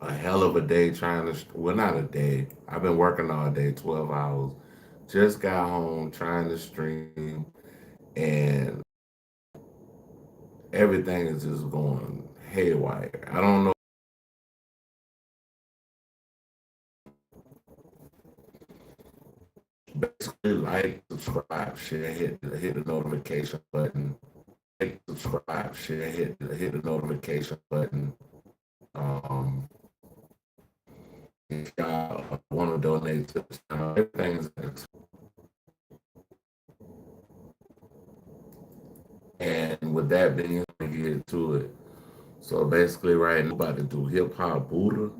a hell of a day trying to, well, not a day. I've been working all day, 12 hours. Just got home trying to stream, and everything is just going haywire. I don't know. Basically, like, subscribe, share, hit the notification button. Like, subscribe, share, hit the notification button. Um, if y'all want to donate to the channel, everything's. And with that being, get to it. So basically, right now, about to do hip hop Buddha.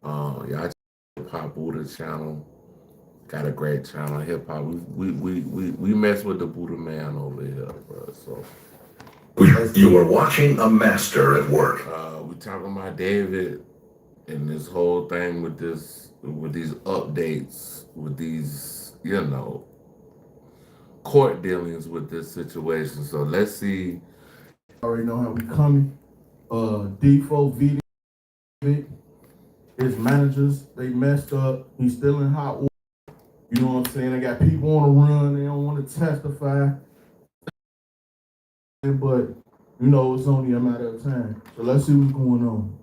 Y'all check hip hop Buddha channel. Got a great channel, hip hop. We mess with the Buddha man over here, bro. So You are watching a master at work. we talking about David and this whole thing with these updates, with these court dealings with this situation. So let's see. Already know how we coming. Default video. His managers, they messed up. He's still in hot water. You know what I'm saying? They got people on the run. They don't want to testify. But, it's only a matter of time. So let's see what's going on.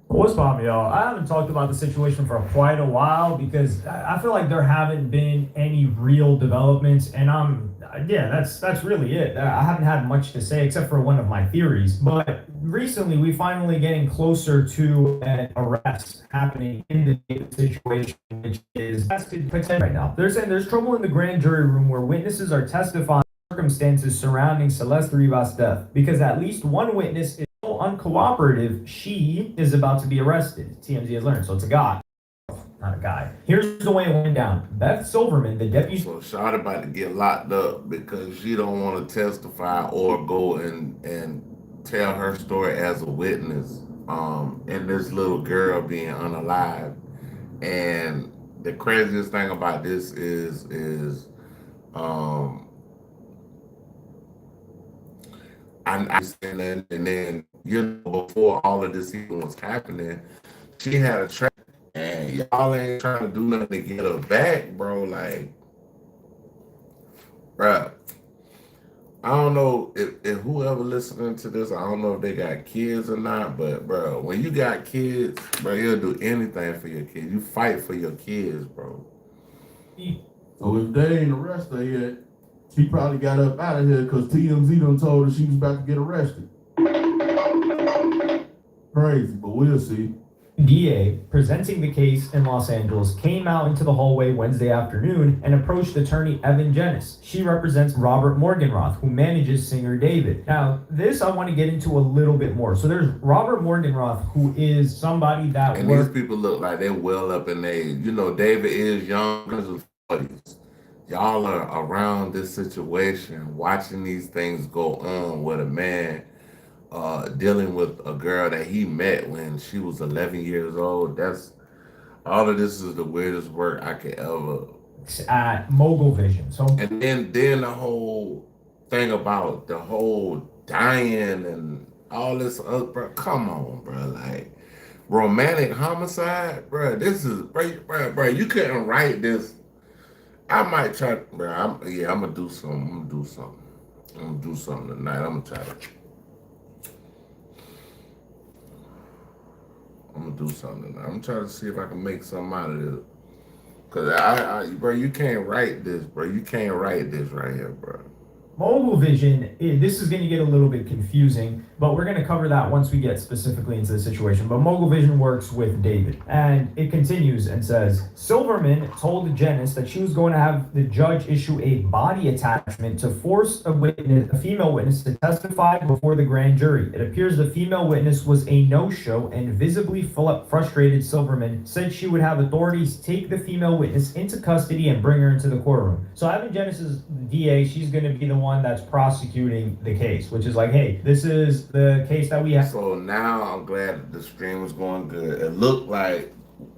What's poppin', y'all? I haven't talked about the situation for quite a while because I feel like there haven't been any real developments, and that's really it. I haven't had much to say except for one of my theories. But recently, we finally getting closer to an arrest happening in the David situation, which is potential right now. They're saying there's trouble in the grand jury room where witnesses are testifying circumstances surrounding Celeste Rivas' death because at least one witness is so uncooperative, she is about to be arrested. TMZ has learned, so it's a guy, not a guy. Here's the way it went down. Beth Silverman, the deputy. So Shot about to get locked up because she don't want to testify or go and tell her story as a witness. And this little girl being unalive. And the craziest thing about this is um I saying that, and then before all of this even was happening, she had a track, and y'all ain't trying to do nothing to get her back, bro. Like, bro, I don't know if whoever listening to this, I don't know if they got kids or not, but bro, when you got kids, bro, you'll do anything for your kids. You fight for your kids, bro. So if they ain't arrested her yet, she probably got up out of here because TMZ done told her she was about to get arrested. Crazy, but we'll see. DA presenting the case in Los Angeles came out into the hallway Wednesday afternoon and approached attorney Evan Jennings. She represents Robert Morgenroth, who manages singer David. Now, this I want to get into a little bit more. So there's Robert Morgenroth, who is somebody that and these people look like they're well up in age. David is young in his 40s. Y'all are around this situation, watching these things go on with a man dealing with a girl that he met when she was 11 years old. That's all of this is the weirdest work I could ever. At Mogul Vision. So and then the whole thing about the whole dying and all this other, bro. Come on, bro. Like romantic homicide, bro. This is, bro. You couldn't write this. I might try, bro. I'm gonna do something. I'm gonna do something tonight. I'm gonna try to. I'm gonna do something. I'm trying to see if I can make something out of this. Cause bro, you can't write this, bro. You can't write this right here, bro. Mogul Vision, this is going to get a little bit confusing, but we're going to cover that once we get specifically into the situation. But Mogul Vision works with David, and it continues and says, Silverman told Janice that she was going to have the judge issue a body attachment to force a female witness to testify before the grand jury. It appears the female witness was a no-show, and visibly frustrated, Silverman said she would have authorities take the female witness into custody and bring her into the courtroom. So Evan Janice's DA, she's going to be the one that's prosecuting the case, which is like, hey, this is the case that we have. So now I'm glad that the stream was going good. It looked like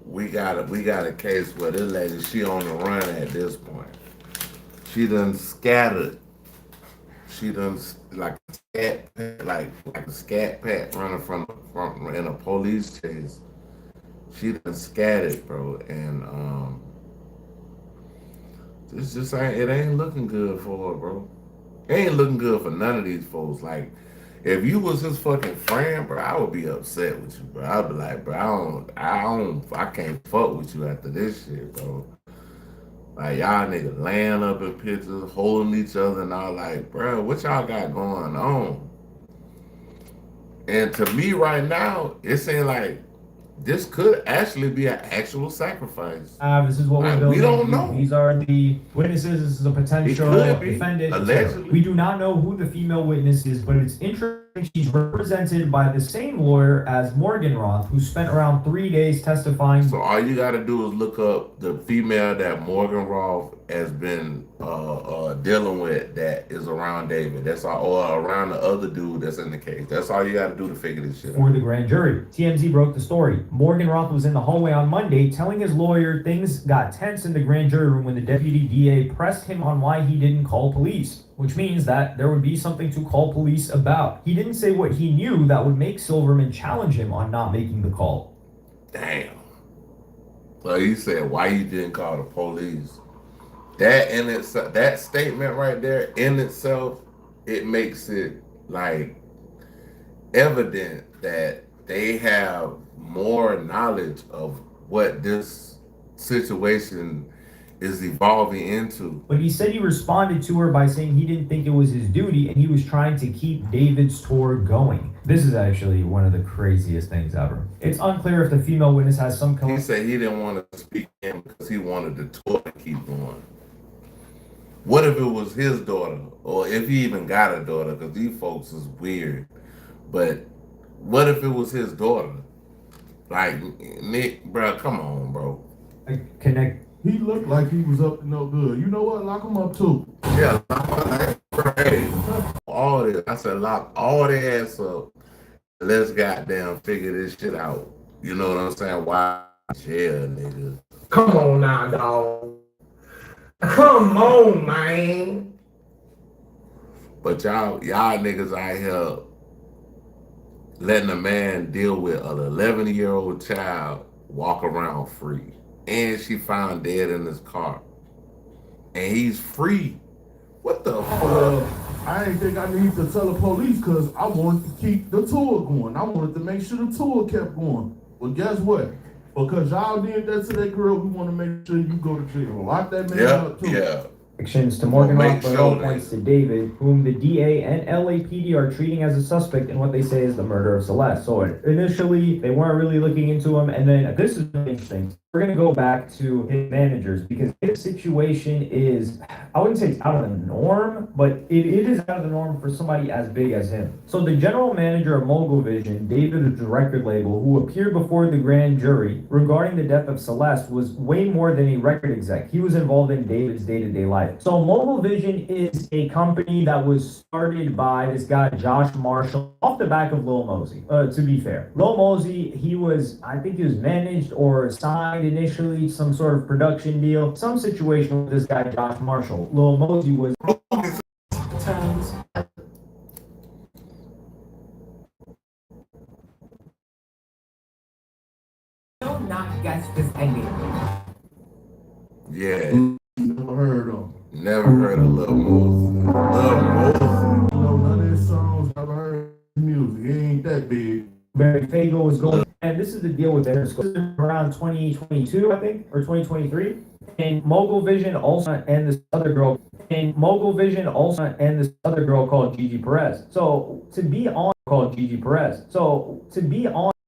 we got a case where this lady, she on the run at this point. She done scattered. She done like a scat pack running from in a police chase. she done scattered, bro, and this just ain't it ain't looking good for her, bro. It ain't looking good for none of these folks. Like, if you was his fucking friend, bro, I would be upset with you, bro. I'd be like, bro, I can't fuck with you after this shit, bro. Like, y'all niggas laying up in pictures, holding each other, and all. Like, bro, what y'all got going on? And to me, right now, it seems like this could actually be an actual sacrifice. This is what we're building. We don't know. These are the witnesses. This is a potential defendant. Allegedly. We do not know who the female witness is, but it's interesting. She's represented by the same lawyer as Morgan Roth, who spent around 3 days testifying. So all you got to do is look up the female that Morgan Roth has been dealing with that is around David. That's all, or around the other dude that's in the case. That's all you got to do to figure this shit out. For the grand jury. TMZ broke the story. Morgan Roth was in the hallway on Monday telling his lawyer things got tense in the grand jury room when the deputy DA pressed him on why he didn't call police, which means that there would be something to call police about. He didn't say what he knew that would make Silverman challenge him on not making the call. Damn. So he said why you didn't call the police. That in itself, that statement right there in itself, it makes it like evident that they have more knowledge of what this situation is evolving into. But he said he responded to her by saying he didn't think it was his duty and he was trying to keep David's tour going. This is actually one of the craziest things ever. It's unclear if the female witness has some He said he didn't want to speak to him because he wanted the tour to keep going. What if it was his daughter, or if he even got a daughter? Because these folks is weird. But what if it was his daughter? Like, Nick, bro, come on, bro. Connect. He looked like he was up to no good. You know what? Lock him up too. Yeah, all this. I said, lock all their ass up. Let's goddamn figure this shit out. You know what I'm saying? Why jail, nigga? Come on now, dog. Come on, man. But y'all niggas out here letting a man deal with an 11-year-old child walk around free. And she found dead in his car. And he's free. What the fuck? I ain't think I need to tell the police because I wanted to keep the tour going. I wanted to make sure the tour kept going. But guess what? Because y'all did that to that girl, we want to make sure you go to jail. Lock that man up too. Yeah. Actions to Morgan Well, Roth, make but sure all that- points to David, whom the DA and LAPD are treating as a suspect in what they say is the murder of Celeste. So initially, they weren't really looking into him, and then this is interesting. We're gonna go back to his managers because his situation is, I wouldn't say it's out of the norm, but it is out of the norm for somebody as big as him. So the general manager of Mogul Vision, David of the record label, who appeared before the grand jury regarding the death of Celeste, was way more than a record exec. He was involved in David's day-to-day life. So Mogul Vision is a company that was started by this guy, Josh Marshall, off the back of Lil Mosey, to be fair. Lil Mosey, I think he was managed or signed initially, some sort of production deal, some situation with this guy, Josh Marshall. Lil Mosey was times. Yeah. Never heard of him. Never heard of Lil Mosey. Lil Mosey. No, none of his songs. Never heard his music. He ain't that big. Barry Fago was going, and this is the deal with Interscope. Around 2022, I think, or 2023. And Mogul Vision also, and this other girl, called Gigi Perez. So to be on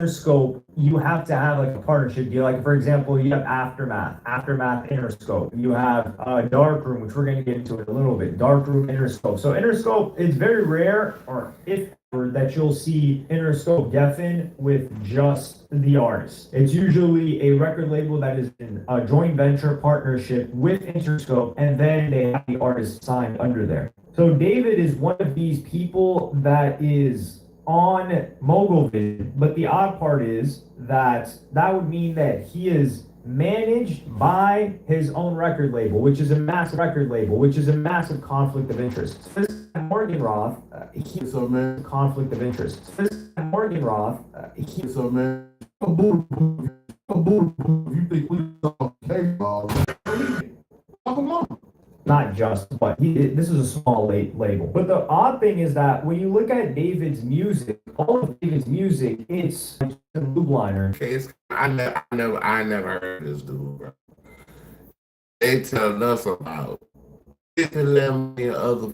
Interscope, you have to have like a partnership deal. Like for example, you have Aftermath, Interscope. You have Darkroom, which we're going to get into in a little bit. Darkroom, Interscope. So Interscope, it's very rare, or if ever, that you'll see Interscope Geffen with just the artist. It's usually a record label that is in a joint venture partnership with Interscope, and then they have the artist signed under there. So David is one of these people that is on Mogul Vision, but the odd part is that would mean that he is managed by his own record label, which is a massive record label, which is a massive conflict of interest. This guy, Morgan Roth, So man, conflict of interest. This guy, Morgan Roth, so man, If you think we saw case law, not just, but this is a small label. But the odd thing is that when you look at David's music, all of David's music, it's like a loop liner. Case, I never heard this dude, bro. They telling us about 11 million other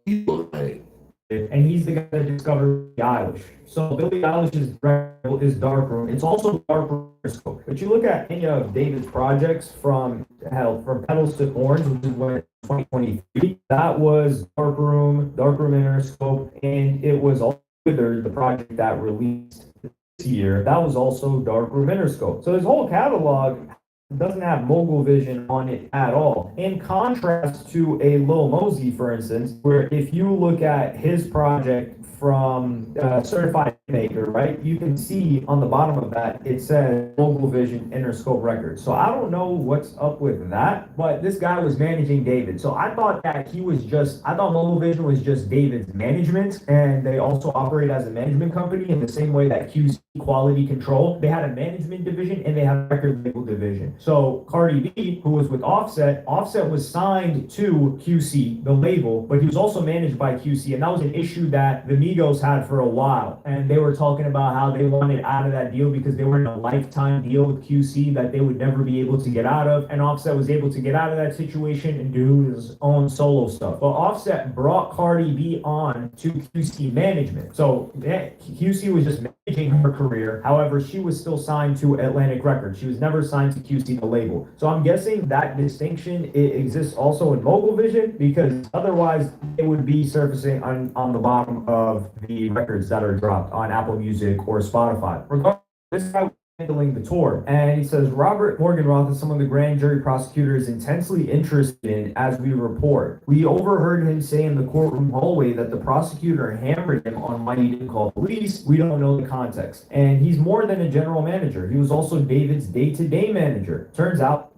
people, like. And he's the guy that discovered Billie Eilish. So Billie Eilish's record is Dark Room. It's also Dark Room Interscope. But you look at any of David's projects from Petals to Thorns, which is when 2023, that was Dark Room Interscope, and it was also the project that released this year. That was also Dark Room Interscope. So his whole catalog doesn't have Mogul Vision on it at all. In contrast to a Lil Mosey, for instance, where if you look at his project from Certified Maker, right, you can see on the bottom of that, it says Mogul Vision Interscope Records. So I don't know what's up with that, but this guy was managing David. So I thought that I thought Mogul Vision was just David's management, and they also operate as a management company in the same way that QC Quality Control, they had a management division and they had a record label division. So Cardi B, who was with Offset was signed to QC, the label, but he was also managed by QC, and that was an issue that the Migos had for a while. And they were talking about how they wanted out of that deal because they were in a lifetime deal with QC that they would never be able to get out of. And Offset was able to get out of that situation and do his own solo stuff. But Offset brought Cardi B on to QC management. So QC was just managing her career. However, she was still signed to Atlantic Records. She was never signed to QC, the label. So I'm guessing that distinction exists also in Mogul Vision, because otherwise it would be surfacing on the bottom of the records that are dropped on Apple Music or Spotify. Regardless, this guy was handling the tour, and he says Robert Morgenroth is someone the grand jury prosecutor is intensely interested in as we report. We overheard him say in the courtroom hallway that the prosecutor hammered him on why he didn't call police. We don't know the context. And he's more than a general manager. He was also David's day-to-day manager. Turns out.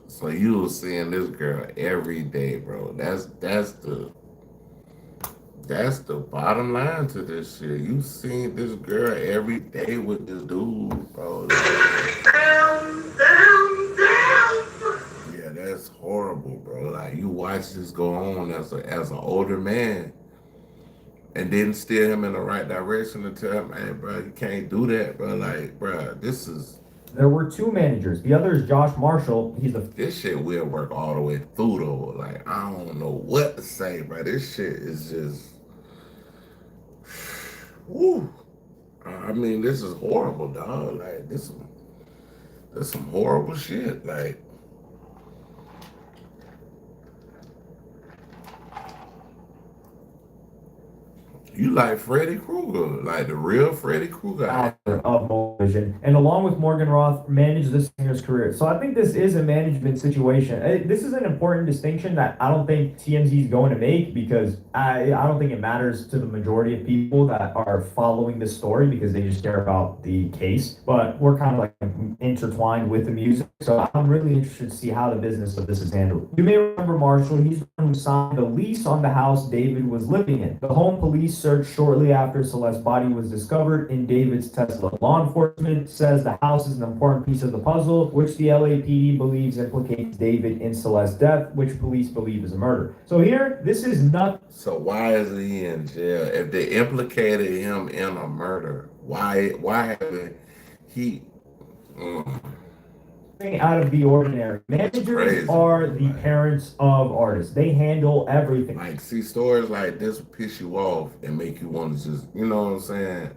So you was seeing this girl every day, bro. That's the bottom line to this shit. You seen this girl every day with this dude, bro. Yeah, that's horrible, bro. Like, you watch this go on as an older man, and didn't steer him in the right direction to tell him, man, bro, you can't do that, bro. Like, bro, this is. There were two managers. The other is Josh Marshall. This shit will work all the way through, though. Like, I don't know what to say, bro. This shit is just. Woo. I mean, this is horrible, dog. Like, this is some horrible shit. Like, you like Freddy Krueger, like the real Freddy Krueger. Of Mogul Vision, and along with Morgenroth, managed this singer's career. So I think this is a management situation. This is an important distinction that I don't think TMZ is going to make, because I don't think it matters to the majority of people that are following this story, because they just care about the case. But we're kind of like intertwined with the music, so I'm really interested to see how the business of this is handled. You may remember Marshall. He's the one who signed the lease on the house David was living in. The home police searched shortly after Celeste's body was discovered in David's Tesla. Law enforcement says the house is an important piece of the puzzle, which the LAPD believes implicates David in Celeste's death, which police believe is a murder. So here, this is not. So why is he in jail? If they implicated him in a murder, why haven't he? Out of the ordinary. Managers are the parents of artists. They handle everything. Like, see, stories like this piss you off and make you want to just, you know what I'm saying?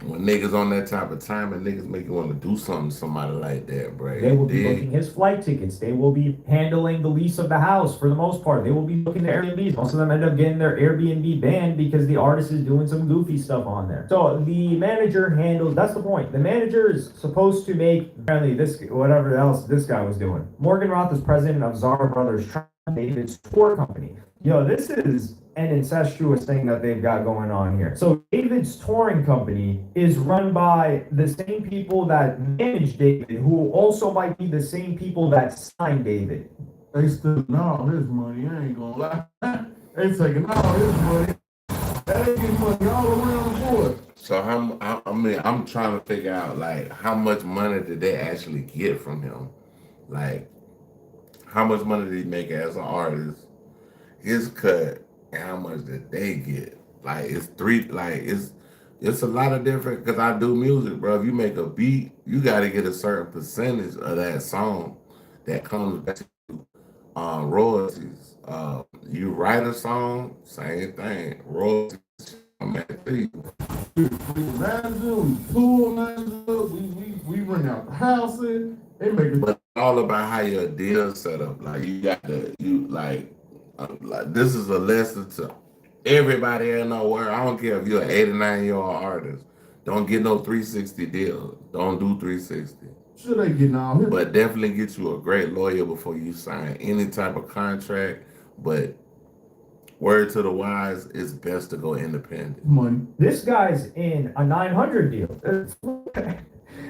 When niggas on that type of time and niggas make you want to do something to somebody like that, bro. They will be booking his flight tickets. They will be handling the lease of the house for the most part. They will be booking the Airbnbs. Most of them end up getting their Airbnb banned because the artist is doing some goofy stuff on there. So the manager handles, that's the point. The manager is supposed to make, apparently this, whatever else this guy was doing. Morgenroth is president of Zara Brothers, David's tour company. This is an incestuous thing that they've got going on here. So David's touring company is run by the same people that manage David, who also might be the same people that signed David. They still all his money. I ain't gonna lie. They taking all his money. They ain't getting money all around the board. So I mean, I'm trying to figure out like how much money did they actually get from him? Like, how much money did he make as an artist? His cut, and how much did they get? Like, it's a lot of different. Cause I do music, bro. If you make a beat, you got to get a certain percentage of that song that comes back to royalties. You write a song, same thing. Royalties come back to you. We manager, we tour manager, we rent out the houses. They make it. But it's all about how your deal set up. Like like this is a lesson to everybody in the world. I don't care if you're an 89-year-old artist. Don't get no 360 deal. Don't do 360. Should they getting out here? But definitely get you a great lawyer before you sign any type of contract. But word to the wise, it's best to go independent. Money. This guy's in a 900 deal.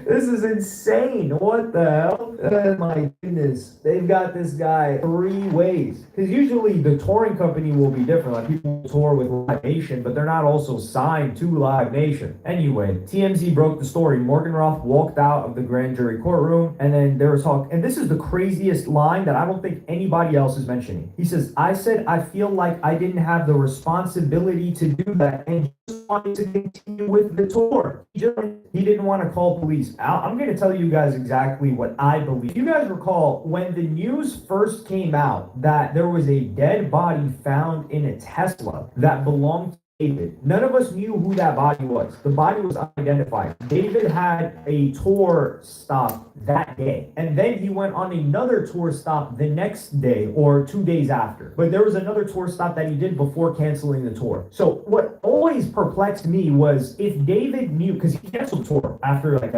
This is insane. What the hell? Oh my goodness. They've got this guy 3 ways. Because usually the touring company will be different. Like people tour with Live Nation, but they're not also signed to Live Nation. Anyway, TMZ broke the story. Morgan Roth walked out of the grand jury courtroom, and then there was talk. And this is the craziest line that I don't think anybody else is mentioning. He says, I said I feel like I didn't have the responsibility to do that and just wanted to continue with the tour. He didn't want to call police. I'm going to tell you guys exactly what I believe. You guys recall when the news first came out that there was a dead body found in a Tesla that belonged to David. None of us knew who that body was. The body was unidentified. David had a tour stop that day, and then he went on another tour stop the next day or 2 days after. But there was another tour stop that he did before canceling the tour. So what always perplexed me was if David knew, because he canceled the tour after like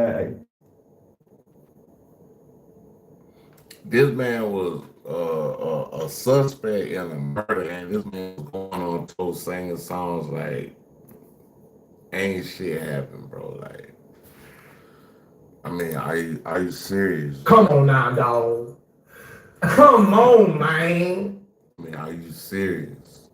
This man was a suspect in a murder, and this man was going on tour singing songs like ain't shit happened, bro. Like, I mean, are you serious? Come on now, dog. Come on, man. I mean, are you serious?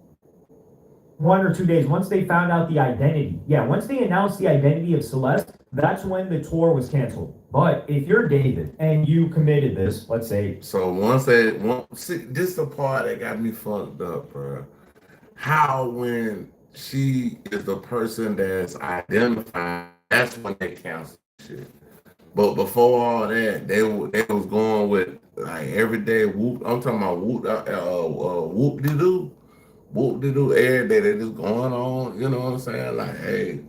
1 or 2 days, once they found out the identity. Yeah, once they announced the identity of Celeste, that's when the tour was canceled. But if you're David and you committed this, let's say. So see, this is the part that got me fucked up, bro. How when she is the person that's identified, that's when they cancel shit. But before all that, they was going with like everyday whoop. I'm talking about whoop de doo. Whoop de doo every day. They just going on, you know what I'm saying? Like, hey,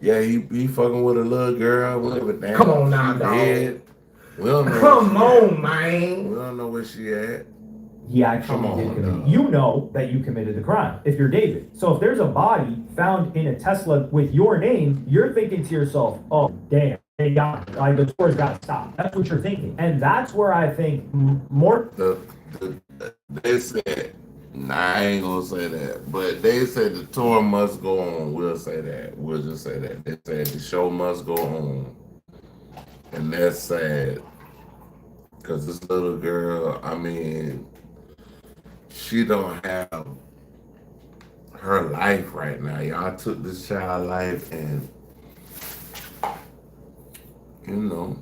yeah, he fucking with a little girl, whatever. Damn, Come on now, she dog. dead. We don't know. Come on, man. We don't know where she at. He actually did commit. You know that you committed the crime if you're David. So if there's a body found in a Tesla with your name, you're thinking to yourself, oh, damn. They got like the tour's got to stop. That's what you're thinking, and that's where I think more. They said, nah, I ain't gonna say that, but they said the tour must go on. We'll say that. We'll just say that. They said the show must go on, and that's sad because this little girl, I mean, she don't have her life right now. Y'all took this child's life and. You know,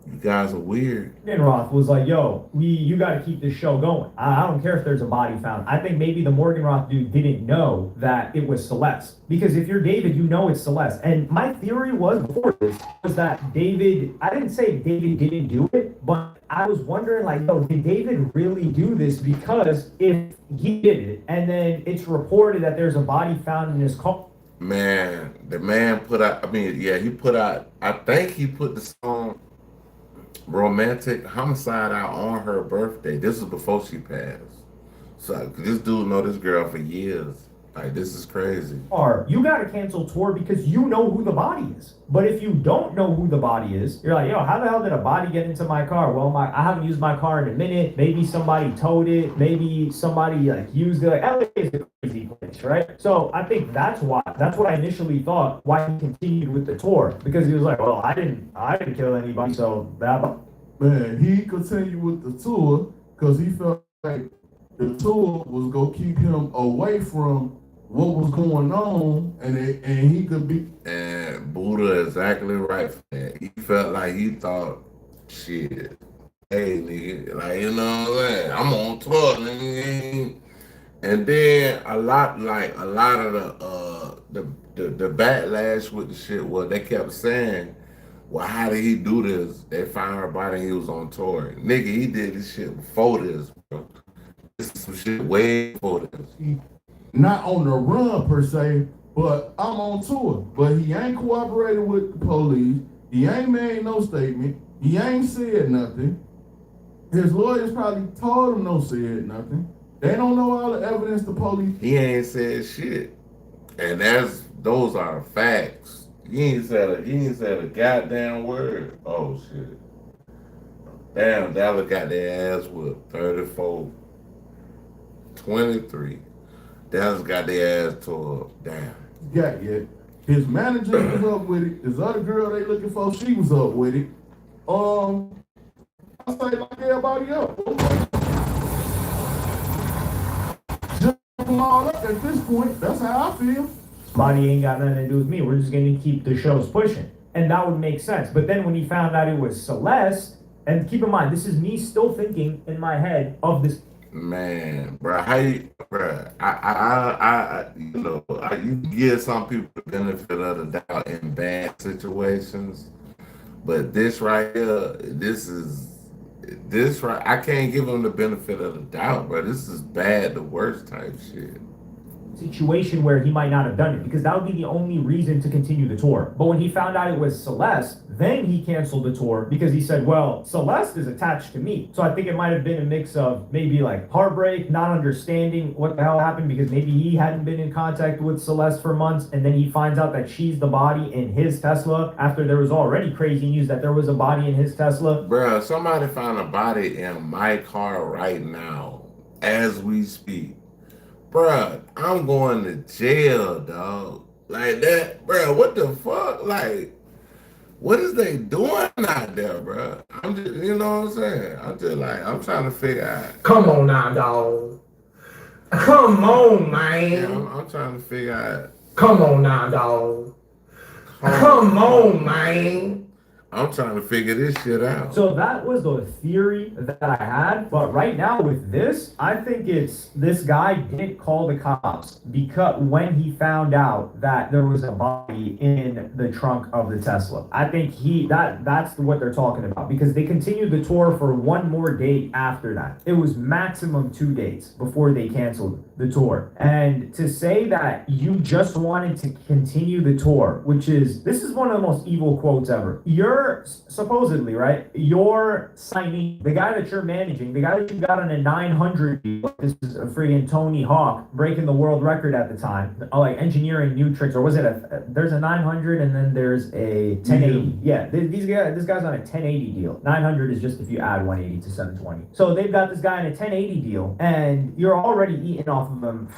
you guys are weird. And Roth was like, yo, you got to keep this show going. I don't care if there's a body found. I think maybe the Morgan Roth dude didn't know that it was Celeste. Because if you're David, you know it's Celeste. And my theory was before this was that David, I didn't say David didn't do it, but I was wondering like, yo, did David really do this? Because if he did it, and then it's reported that there's a body found in his car. Man, the man put out, he put out, I think he put the song Romantic Homicide out on her birthday. This is before she passed. So this dude know this girl for years. Like, this is crazy. Or you got to cancel tour because you know who the body is. But if you don't know who the body is, you're like, yo, how the hell did a body get into my car? Well, I haven't used my car in a minute. Maybe somebody towed it. Maybe somebody like used it. LA is a crazy place, right? So I think that's what I initially thought why he continued with the tour, because he was like, well, I didn't kill anybody, so that. Man, he continued with the tour because he felt like the tour was gonna keep him away from what was going on, and he could be. And Buddha exactly right for that. He felt like he thought, shit, hey nigga, like you know what I'm saying? I'm on tour, nigga. And then a lot of the backlash with the shit was they kept saying, well, how did he do this? They found her body and he was on tour. Nigga, he did this shit before this, bro. This is some shit way before this. Not on the run per se, but I'm on tour. But he ain't cooperated with the police. He ain't made no statement. He ain't said nothing. His lawyers probably told him no said nothing. They don't know all the evidence the police. He ain't said shit. And those are facts. He ain't said a goddamn word. Oh shit. Damn, Dallas got their ass with 34-23. Dallas got their ass tore up. Damn. Got yet. His manager was up with it. This other girl they looking for, she was up with it. I say like everybody else. Just them all up at this point. That's how I feel. Body ain't got nothing to do with me. We're just gonna keep the shows pushing. And that would make sense. But then when he found out it was Celeste, and keep in mind, this is me still thinking in my head of this. Man, bro, how you, bro? You give some people the benefit of the doubt in bad situations, but this right here, I can't give them the benefit of the doubt, bro. This is bad, the worst type shit. Situation where he might not have done it, because that would be the only reason to continue the tour. But when he found out it was Celeste, then he canceled the tour because he said, well, Celeste is attached to me. So I think it might have been a mix of maybe like heartbreak, not understanding what the hell happened, because maybe he hadn't been in contact with Celeste for months, and then he finds out that she's the body in his Tesla after there was already crazy news that there was a body in his Tesla. Bro, somebody found a body in my car right now as we speak. Bruh, I'm going to jail, dog. Like that, bruh, what the fuck? Like, what is they doing out there, bruh? I'm just, you know what I'm saying? I'm trying to figure out. Come on now, dog. Come on, man. Yeah, I'm trying to figure out. Come on now, dog. Come on, man. I'm trying to figure this shit out. So that was the theory that I had. But right now with this, I think it's this guy didn't call the cops because when he found out that there was a body in the trunk of the Tesla. I think that's what they're talking about, because they continued the tour for one more date after that. It was maximum 2 dates before they canceled the tour. And to say that you just wanted to continue the tour, this is one of the most evil quotes ever. You're supposedly, right? You're signing the guy that you're managing, the guy that you got on a 900 deal. This is a freaking Tony Hawk breaking the world record at the time, like engineering new tricks. Or was it there's a 900 and then there's a 1080. Yeah, this guy's on a 1080 deal. 900 is just if you add 180 to 720. So they've got this guy on a 1080 deal, and you're already eating off of him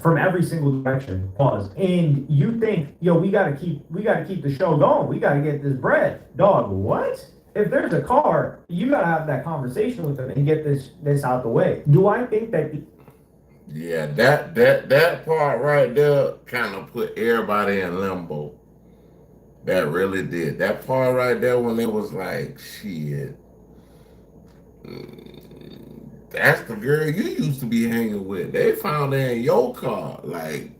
from every single direction. Pause. And you think, yo, we gotta keep the show going. We gotta get this bread. Dog, what? If there's a car, you gotta have that conversation with them and get this out the way. Do I think that? Yeah, that part right there kind of put everybody in limbo. That really did. That part right there when it was like, shit. That's the girl you used to be hanging with. They found her in your car. Like,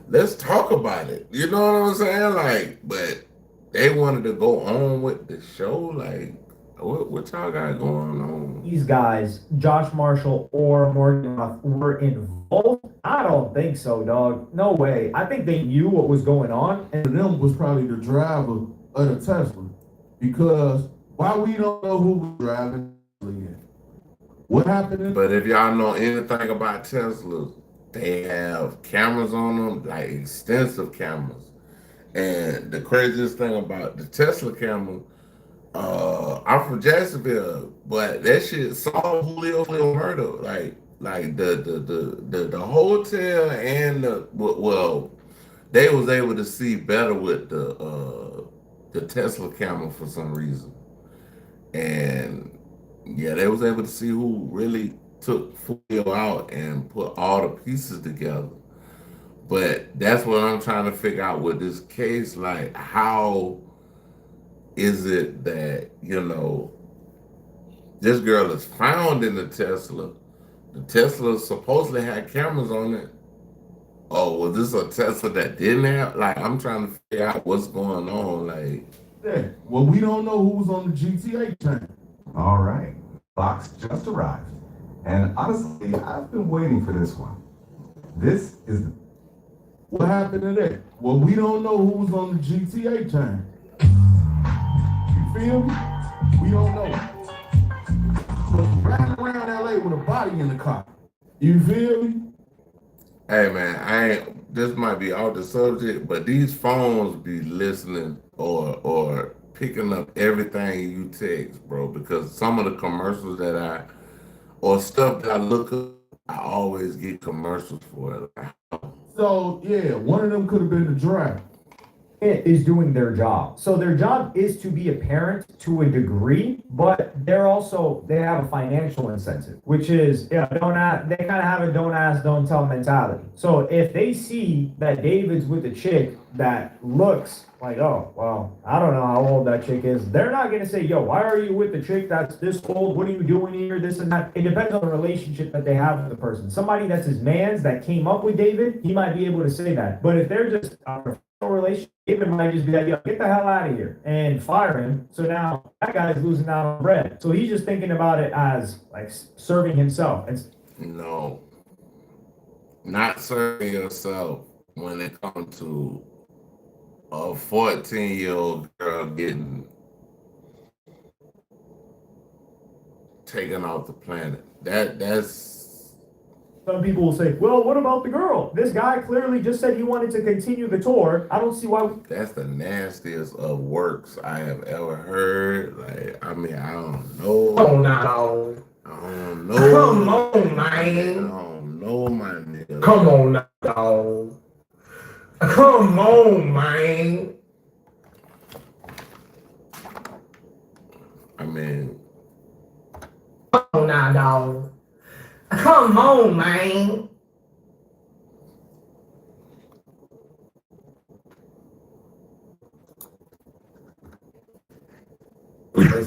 let's talk about it. You know what I'm saying? Like, but they wanted to go on with the show. Like, what y'all got going on? These guys, Josh Marshall or Morgan, were involved? I don't think so, dog. No way. I think they knew what was going on. And them was probably the driver of the Tesla. Because why we don't know who was driving yet? What happened? But if y'all know anything about Teslas, they have cameras on them, like extensive cameras. And the craziest thing about the Tesla camera, I'm from Jacksonville, but that shit saw Julio murder. Like the hotel and they was able to see better with the Tesla camera for some reason. And yeah, they was able to see who really took Julio out and put all the pieces together. But that's what I'm trying to figure out with this case. Like, how is it that, this girl is found in the Tesla? The Tesla supposedly had cameras on it. Oh, was this a Tesla that didn't have? Like, I'm trying to figure out what's going on. Like, Yeah. Well, we don't know who was on the GTA train. All right. Box just arrived. And honestly, I've been waiting for this one. This is the What happened to that? Well, we don't know who was on the GTA train. You feel me? We don't know. Was riding around LA with a body in the car. You feel me? hey man, this might be off the subject, but these phones be listening or picking up everything you text, bro, because some of the commercials or stuff that I look up, I always get commercials for it. So yeah, one of them could have been the driver. Is doing their job. So their job is to be a parent to a degree, but they have a financial incentive, which is, they kind of have a don't ask, don't tell mentality. So if they see that David's with a chick that looks like, oh, well, I don't know how old that chick is, they're not going to say, yo, why are you with the chick that's this old? What are you doing here? This and that. It depends on the relationship that they have with the person. Somebody that's his man's that came up with David, he might be able to say that. But if they're just relationship, David might just be like, yo, get the hell out of here and fire him. So now that guy's losing out on bread. So he's just thinking about it as like serving himself. No, not serving yourself when it comes to a 14-year-old girl getting taken off the planet. That's Some people will say, well, what about the girl? This guy clearly just said he wanted to continue the tour. I don't see why. That's the nastiest of works I have ever heard. Like, I mean, I don't know. Oh, no. I don't know. Come on, I man. don't know, my nigga. Come on, now, dog. Come on, man. I mean, Come on, now, dog. Come on, man.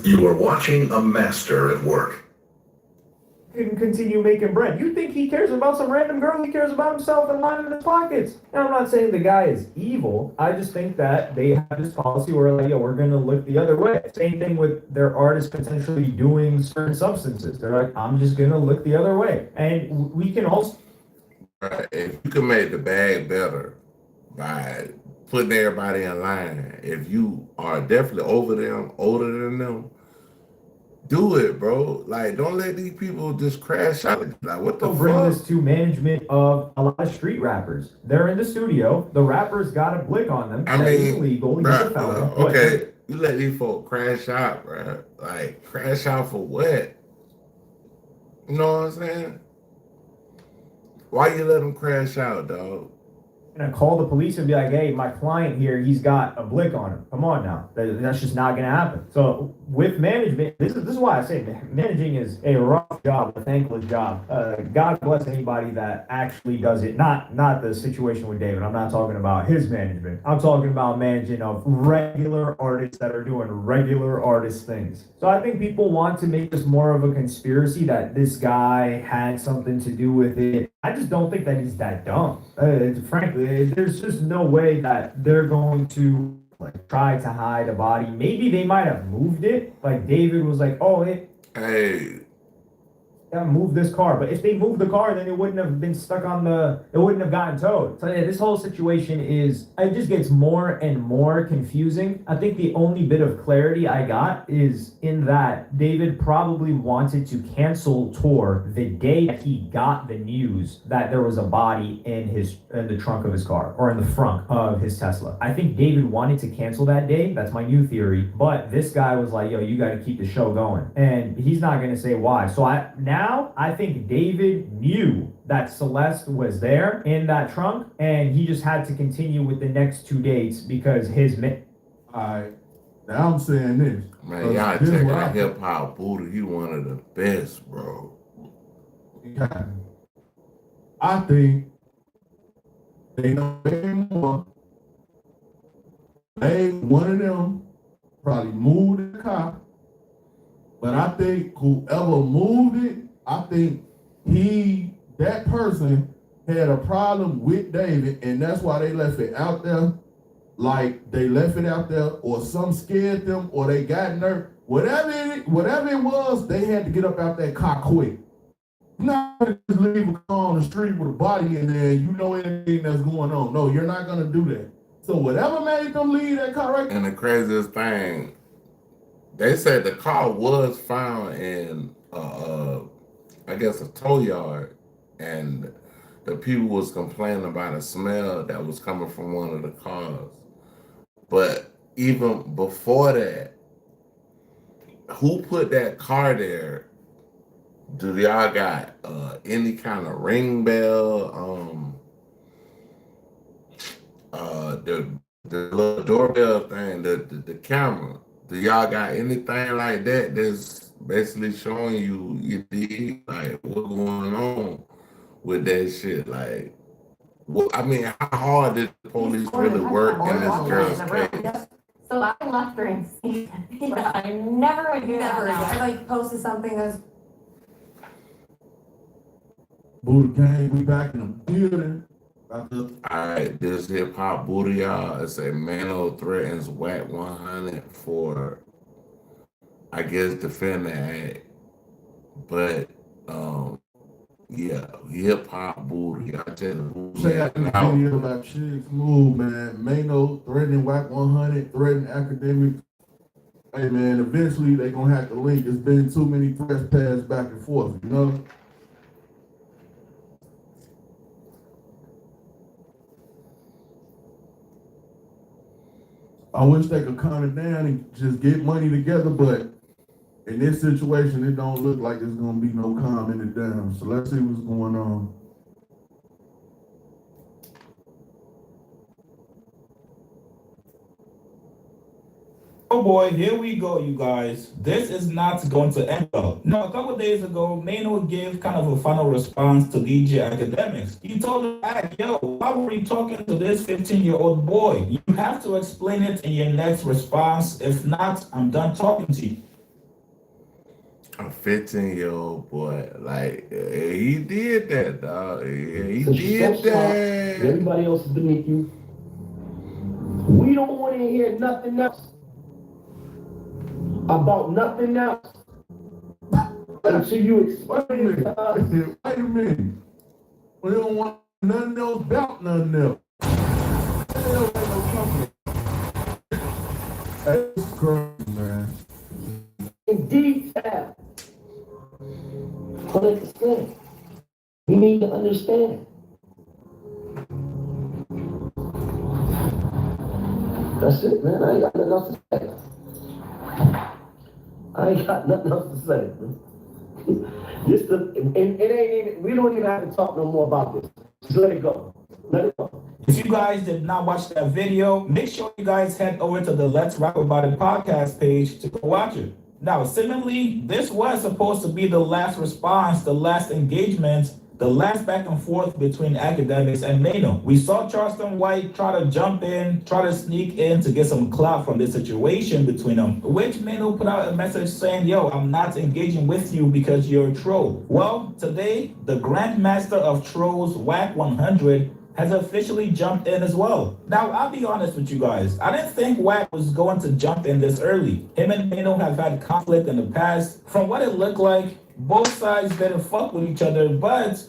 You are watching a master at work. Can continue making bread. You think he cares about some random girl? He cares about himself and lining his pockets. And I'm not saying the guy is evil. I just think that they have this policy where like, yo, we're gonna look the other way. Same thing with their artists potentially doing certain substances. They're like, I'm just gonna look the other way. And we can also if you can make the bag better by putting everybody in line, if you are definitely older than them, do it, bro. Like, don't let these people just crash out. Like, what the bring fuck? this to management of a lot of street rappers. They're in the studio. The rappers got a blick on them. I That is mean, illegal. He's bruh, a felon. okay, you let these folk crash out, bro. Like, crash out for what? You know what I'm saying? Why you let them crash out, dog? And call the police and be like, hey, my client here, he's got a blick on him. Come on now. That's just not going to happen. So with management, this is why I say managing is a rough job, a thankless job. God bless anybody that actually does it. Not the situation with David. I'm not talking about his management. I'm talking about managing of regular artists that are doing regular artist things. So I think people want to make this more of a conspiracy that this guy had something to do with it. I just don't think that he's that dumb. Frankly, there's just no way that they're going to like try to hide a body. Maybe they might have moved it. Like David was like, oh, Hey, gotta move this car. But if they moved the car, then it wouldn't have been stuck on it wouldn't have gotten towed. So yeah, this whole situation it just gets more and more confusing. I think the only bit of clarity I got is in that David probably wanted to cancel tour the day that he got the news that there was a body in the trunk of his car or in the front of his Tesla. I think David wanted to cancel that day. That's my new theory. But this guy was like, yo, you got to keep the show going. And he's not going to say why. So I think David knew that Celeste was there in that trunk, and he just had to continue with the next 2 dates because Alright, now I'm saying this. man, y'all This is checking what I out think. Hip Hop Buddha. He one of the best, bro. Yeah. I think They know way more. One of them probably moved the car, but I think whoever moved it, I think that person had a problem with David, and that's why they left it out there. Like they left it out there, or some scared them, or they got nervous. Whatever it was, they had to get up out that car quick. Not just leave a car on the street with a body in there, you know anything that's going on. No, you're not gonna do that. So whatever made them leave that car right. And the craziest thing, they said the car was found in, I guess, a tow yard, and the people was complaining about a smell that was coming from one of the cars. But even before that, who put that car there? Do y'all got any kind of ring bell? The little doorbell thing, the camera. Do y'all got anything like that that's basically showing you did like what's going on with that shit? Like, I mean, how hard did the police really work in this girl's case? So I left her in seat. I never again. I like posted something that's Buddha gang, we back in the building. Alright, this hip hop booty y'all. It say Mano threatens whack 100 for, I guess, defend the act. But yeah, hip hop booty. I tell you, Say I can video about chicks move, man. Mano threatening whack 100, threatening academic. Hey man, eventually they gonna have to link. It's been too many threats passed back and forth, you know? I wish they could calm it down and just get money together, but in this situation, it don't look like there's gonna be no calming it down. So let's see what's going on. Oh boy, here we go, you guys. This is not going to end well. Now, a couple of days ago, Mano gave kind of a final response to DJ Academics. He told him back, yo, why were you talking to this 15-year-old boy? You have to explain it in your next response. If not, I'm done talking to you. A 15-year-old boy, like, he did that, dog. He did that. Everybody else is beneath you. We don't want to hear nothing else about nothing else until you explain it to us. Wait a minute. We don't want nothing else about nothing else. That's crazy, man. In detail. 100%. You need to understand. That's it, man. I ain't got nothing else to say. I ain't got nothing else to say, man. It ain't even, we don't even have to talk no more about this. Just let it go. Let it go. If you guys did not watch that video, make sure you guys head over to the Let's Rap About It podcast page to go watch it. Now, seemingly, this was supposed to be the last response, the last engagement, the last back and forth between Academics and Mano. We saw Charleston White try to jump in, try to sneak in to get some clout from this situation between them, which Mano put out a message saying, yo, I'm not engaging with you because you're a troll. Well, today, the Grandmaster of Trolls, Whack 100, has officially jumped in as well. Now, I'll be honest with you guys. I didn't think Whack was going to jump in this early. Him and Mano have had conflict in the past. From what it looked like, both sides didn't fuck with each other, but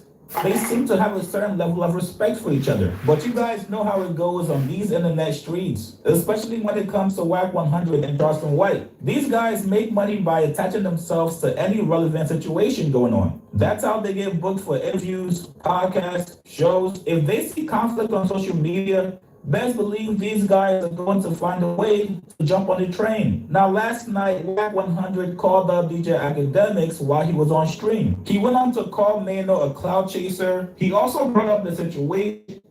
they seem to have a certain level of respect for each other. But you guys know how it goes on these internet streets, especially when it comes to Whack 100 and Charleston White. These guys make money by attaching themselves to any relevant situation going on. That's how they get booked for interviews, podcasts, shows. If they see conflict on social media, best believe these guys are going to find a way to jump on the train. Now, last night, Whack 100 called up DJ Academics while he was on stream. He went on to call Mano a cloud chaser. He also brought up the situation.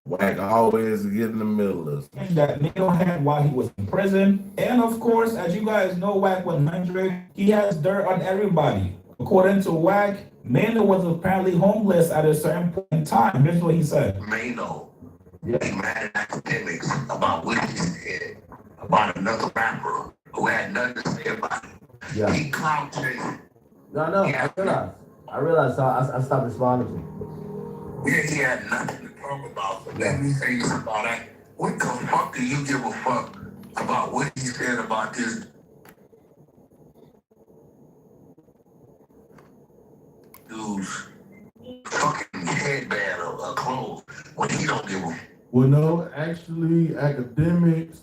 Wack always get in the middle of it. that Nino had while he was in prison. And of course, as you guys know, Wack 100, he has dirt on everybody. According to Wack, Mano was apparently homeless at a certain point in time. Here's what he said. Mano, he mad at academics about what he said about another rapper who had nothing to say about it. Yeah. He clout chasing. No, I realized, so I stopped responding to him. Yeah, he had nothing to talk about. But let me say this about that. What the fuck do you give a fuck about what he said about this dude's fucking headband or clothes when he don't give a fuck? Well, no, actually, academics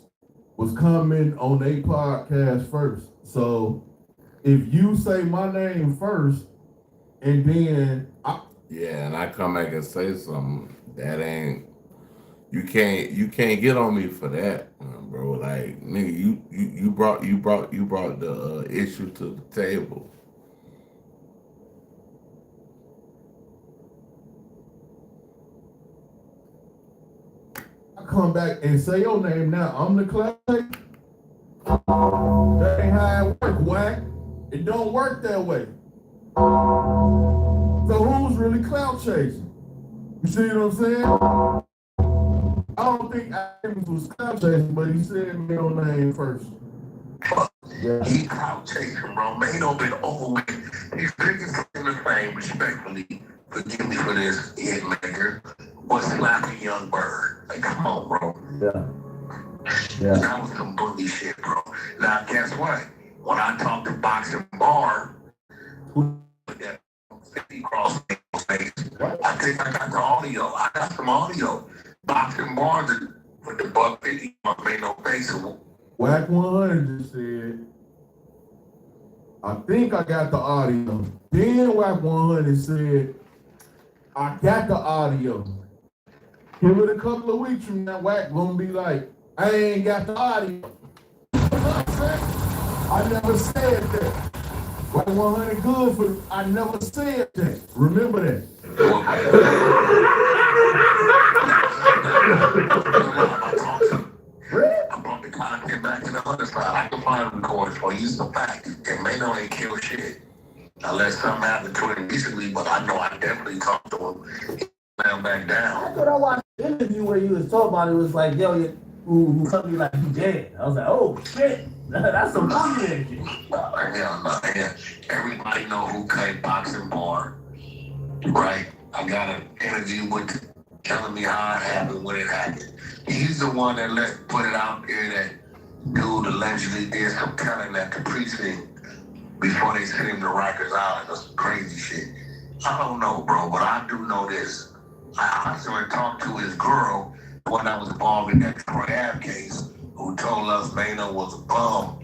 was coming on their podcast first. So if you say my name first, and then Yeah, and I come back and say something that ain't. You can't get on me for that, bro. Like nigga, you brought the issue to the table. I come back and say your name now, I'm the clay. That ain't how it work, Wack. It don't work that way. So who's really clout chasing? You see what I'm saying? I don't think Adams was clout chasing, but he said middle name first. Yeah. He clout chasing, bro. Mano been over with. He's biggest in the fame, respectfully. Forgive me for this, head maker. Was slapping Young Bird. Like, come on, bro. Yeah. That was some bully shit, bro. Now, guess what? When I talked to Boxing Bar, who that 50 cross face, I think I got the audio. I got some audio. Boxing Bar with the buck 50 made no face. Wack 100 just said, I think I got the audio. Then Wack 100 said, I got the audio. Give it a couple of weeks from now, Wack gonna be like, I ain't got the audio. I never said that. Wack 100 good for I never said that. Remember that. I brought the content back to the other side. I can find recordings for you. It's a fact. And Mano ain't kill shit. Unless something happened to him recently, but I know I definitely talked to him. He went back down. I thought I watched the interview where you was talking about it. It was like, yo, who something like you dead. I was like, oh shit, that's some bullshit shit. Yeah. Everybody know who cut Boxing Bar, right? I got an interview with telling me how it happened, when it happened. He's the one that put it out there that dude allegedly did some killing at the precinct before they sent him to Rikers Island or some crazy shit. I don't know, bro, but I do know this. I actually talked to his girl, the one that was involved in that Troy Ave case, who told us Mano was a bum,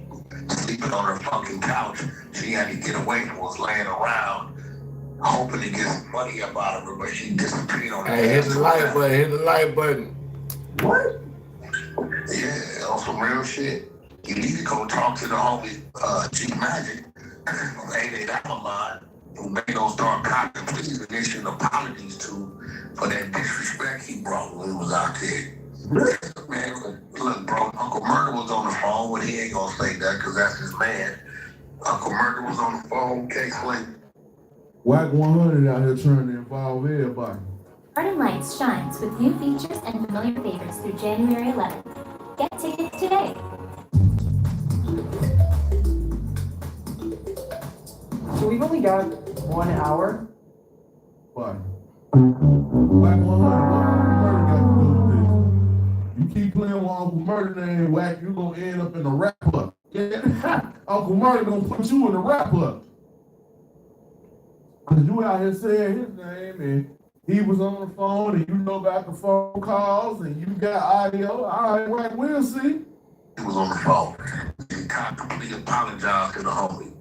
sleeping on her fucking couch. She had to get away from was laying around, hoping to get some money up out of her, but she disappeared on her. Hey, hit the light button. What? Yeah, on some real shit. You need to go talk to the homie, G Magic, ain't that a lot? Who made those dark cops and please and issue apologies to for that disrespect he brought when he was out there. Man, look, bro, Uncle Murder was on the phone, but he ain't gonna say that because that's his man. Uncle Murder was on the phone, K-Slink. Wack 100 out here trying to involve everybody. Garden Lights shines with new features and familiar favorites through January 11th. Get tickets today. So we've only got 1 hour. Wack 100, what Murder got to do with this? You keep playing with Uncle Murder name, Wack, you gonna end up in a wrap-up. Yeah. Uncle Murder gonna put you in a wrap-up. Cause you out here saying his name and he was on the phone and you know about the phone calls and you got audio. All right, Wack, we'll see. He was on the phone. He completely apologized to the homie.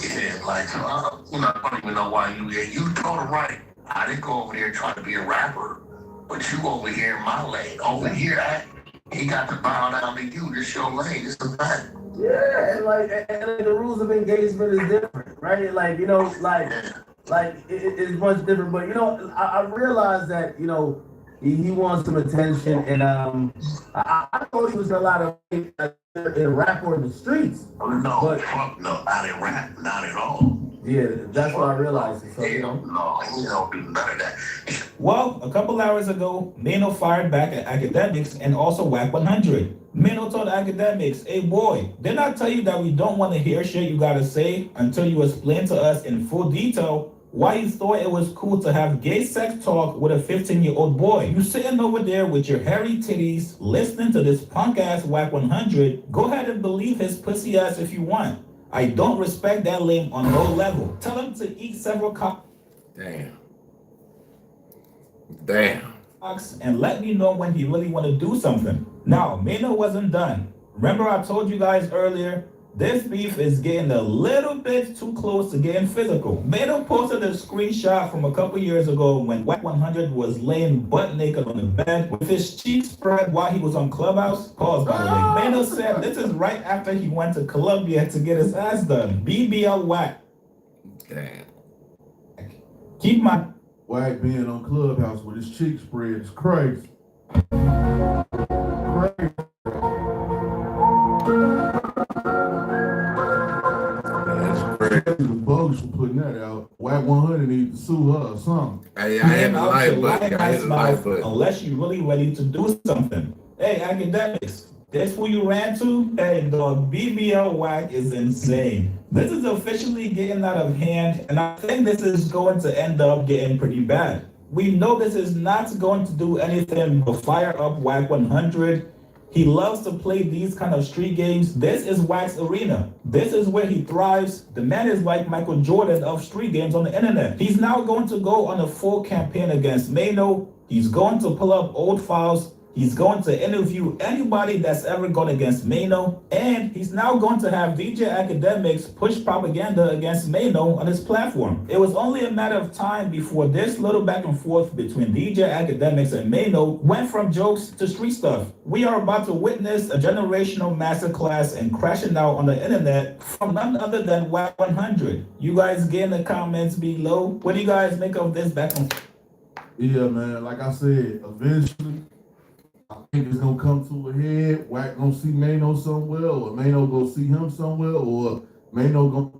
Yeah, like, so I don't even know why you told him right. I didn't go over there trying to be a rapper, but you over here in my lane. Over here, he got to bow down to you. This your lane. It's a fact. Yeah, and like the rules of engagement is different, right? Like, you know, it's much different. But you know, I realize that, you know, He wants some attention, and I thought he was a lot of in rap or in the streets. No, but fuck no, not in rap, not at all. Yeah, that's what I realized. So no, he don't do none of that. Well, a couple hours ago, Mano fired back at academics and also WAC 100. Mano told academics, hey boy, didn't I tell you that we don't want to hear shit you gotta say until you explain to us in full detail why you thought it was cool to have gay sex talk with a 15-year-old boy? You sitting over there with your hairy titties, listening to this punk ass WAC 100, go ahead and believe his pussy ass if you want. I don't respect that lame on no level. Tell him to eat several cocks. Damn. And let me know when he really want to do something. Now, Mano wasn't done. Remember I told you guys earlier, this beef is getting a little bit too close to getting physical. Mano posted a screenshot from a couple years ago when WAC 100 was laying butt naked on the bed with his cheeks spread while he was on Clubhouse. Pause, by the way. Mano said this is right after he went to Colombia to get his ass done. BBL WAC. Damn. Keep my... WAC being on Clubhouse with his cheeks spread is crazy. The bugs for putting that out. WAC 100 need to sue her or something. Hey, I hit the like button. I hit the like button. Unless you really ready to do something. Hey, academics, that's who you ran to? Hey, the BBL WAC is insane. This is officially getting out of hand, and I think this is going to end up getting pretty bad. We know this is not going to do anything but fire up WAC 100. He loves to play these kind of street games. This is WAC's arena. This is where he thrives. The man is like Michael Jordan of street games on the internet. He's now going to go on a full campaign against Mano. He's going to pull up old files. He's going to interview anybody that's ever gone against Mano. And he's now going to have DJ Academics push propaganda against Mano on his platform. It was only a matter of time before this little back and forth between DJ Academics and Mano went from jokes to street stuff. We are about to witness a generational masterclass and crashing out on the internet from none other than WAC 100. You guys get in the comments below. What do you guys make of this back and forth? Yeah, man, like I said, eventually, I think it's gonna come to a head. WAC gonna see Mano somewhere, or Mano gonna see him somewhere, or Mano gonna.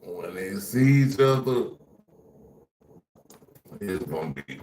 When they see each other, it's gonna be.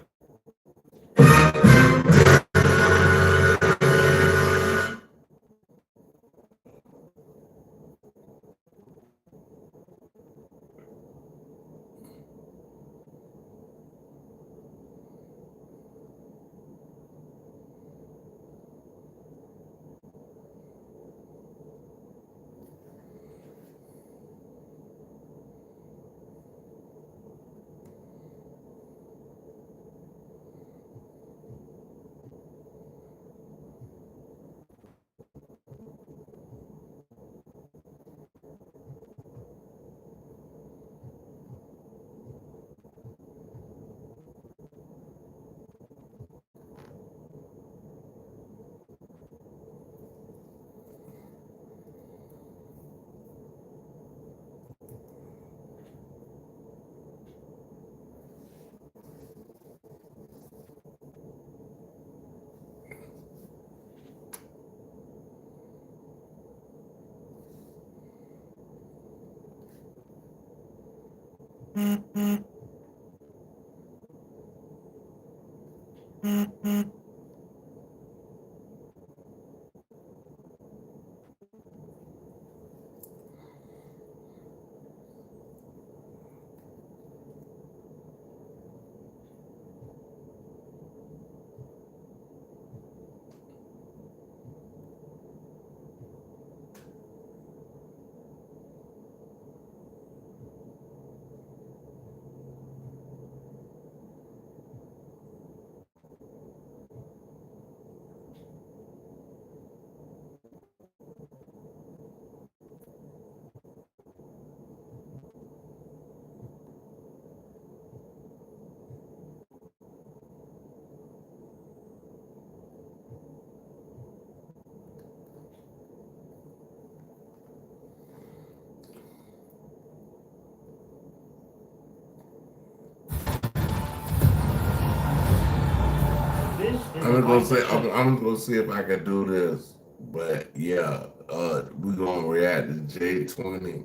I'm gonna see if I can do this. But yeah, we're gonna react to J20.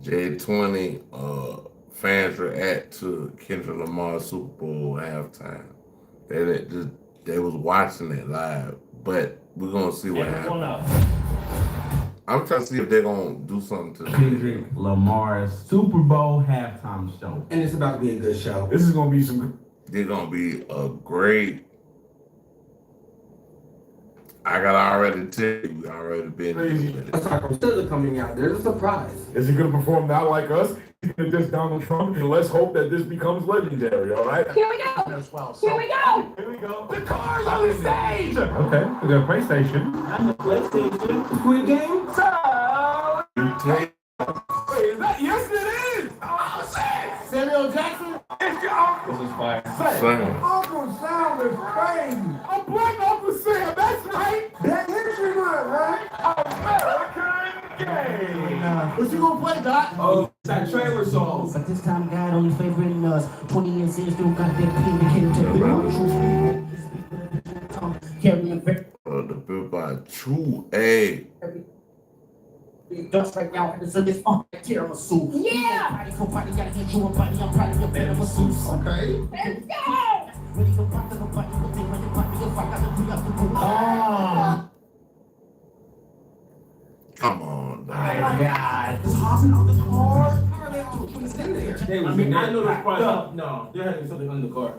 J20 fans react to Kendrick Lamar's Super Bowl halftime. They was watching it live, but we're gonna see what happens. I'm trying to see if they're gonna do something to Kendrick Lamar's Super Bowl halftime show. And it's about to be a good show. This is gonna be some. They're gonna be a great. I got already tell you, we already been with it. Still coming out. There's a surprise. Is he gonna perform not like us? He's gonna diss Donald Trump, and let's hope that this becomes legendary. All right. Here we go. Here we go. Here we go. The car's on the stage. Okay, we got PlayStation. And the PlayStation Squid Game. So. Wait, is that? Yes, it is. Oh shit! Samuel Jackson. It's your uncle. This is fire. Uncle Sam is crazy. I'm Black Uncle Sam. That's right. That history month, right? American game. What you gonna play, Doc? Oh, that trailer song. But this time, God only favoring us. 20 years in, still got that pain that came to the carrying The bill by True A. dust right now, and so this tiramisu. Yeah. Body for body, gotta get you a body. I'm proud of your better masseuse. Okay. Let's go. Ready for pop to the body, but they run the body. If I got to be up to go. Come on, My dog. God. Hopping on the car. They was I know the front. No, they're having something on the car.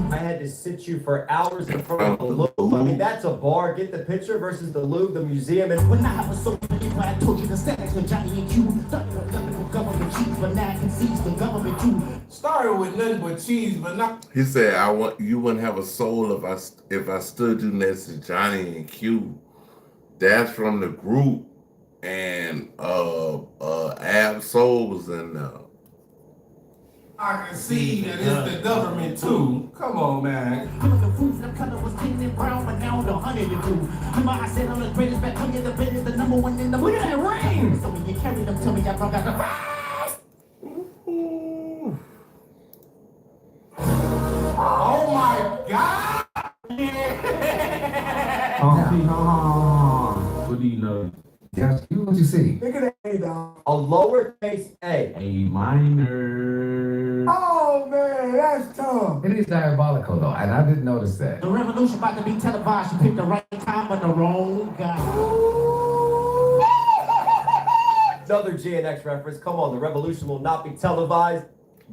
I had to sit you for hours in front of the Louvre. I mean, that's a bar. Get the picture versus the Louvre, the museum, and When I was so many, I told you the status with Johnny and Q. Thought you were government cheese, but now I can seize the government too. Started with nothing but cheese, but not. He said, you wouldn't have a soul if I stood you next to Johnny and Q. That's from the group, and Ab Soul was in there. I can see that it's the government too. Come on, man. The foods, the color was pink and brown, but now the honey the blue. Remember I said I'm the greatest back under the bed is the number one in the Look at that ring. So when you carry them, tell me I broke out the Oh my God. What do you know? Yes, what you see? Look at that A, dog. a lowercase a. A minor. Oh man, that's tough. It is diabolical though, and I didn't notice that. The revolution about to be televised. You picked the right time but the wrong guy. Another GNX reference. Come on, the revolution will not be televised.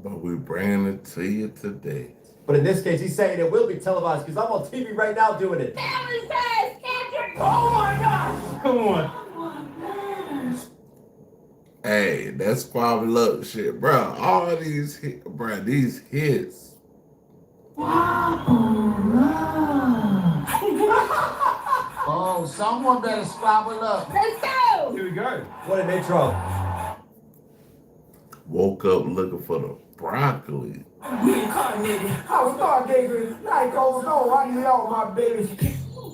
But we're bringing it to you today. But in this case, he's saying it will be televised because I'm on TV right now doing it. Family says, Kendrick. Oh my gosh. Come on. Hey, that's Squad Love shit, bro. All these hits. Oh, someone better squabble up. Let's go. Here we go. What an intro. Woke up looking for the broccoli. Reincarnated. I was stargazing. Night goes on. I need all my babies.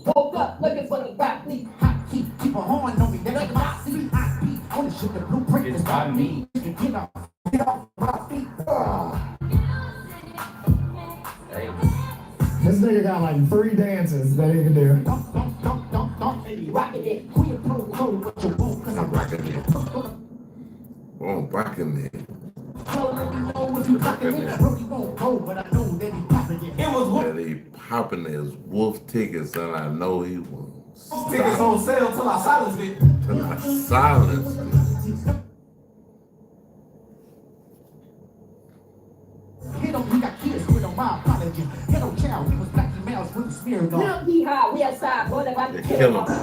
Woke up looking for the broccoli. Hot keep a horn on me. That's my seat. I beat on the shit. The blueprint is by me. Get off my feet. This nigga got like 3 dances that he can do. Rockin' it. We approve what you want, cause I'm rockin' it. Oh, rocking it. It That he popping his wolf tickets, and I know he won't. Tickets on sale till I silence it. Till I silence it. Hit him, we got kids with him, my apology. Hit him, child, we was black males with the smeared on. Now he hot, we outside, boy, they about to They kill kill him. him.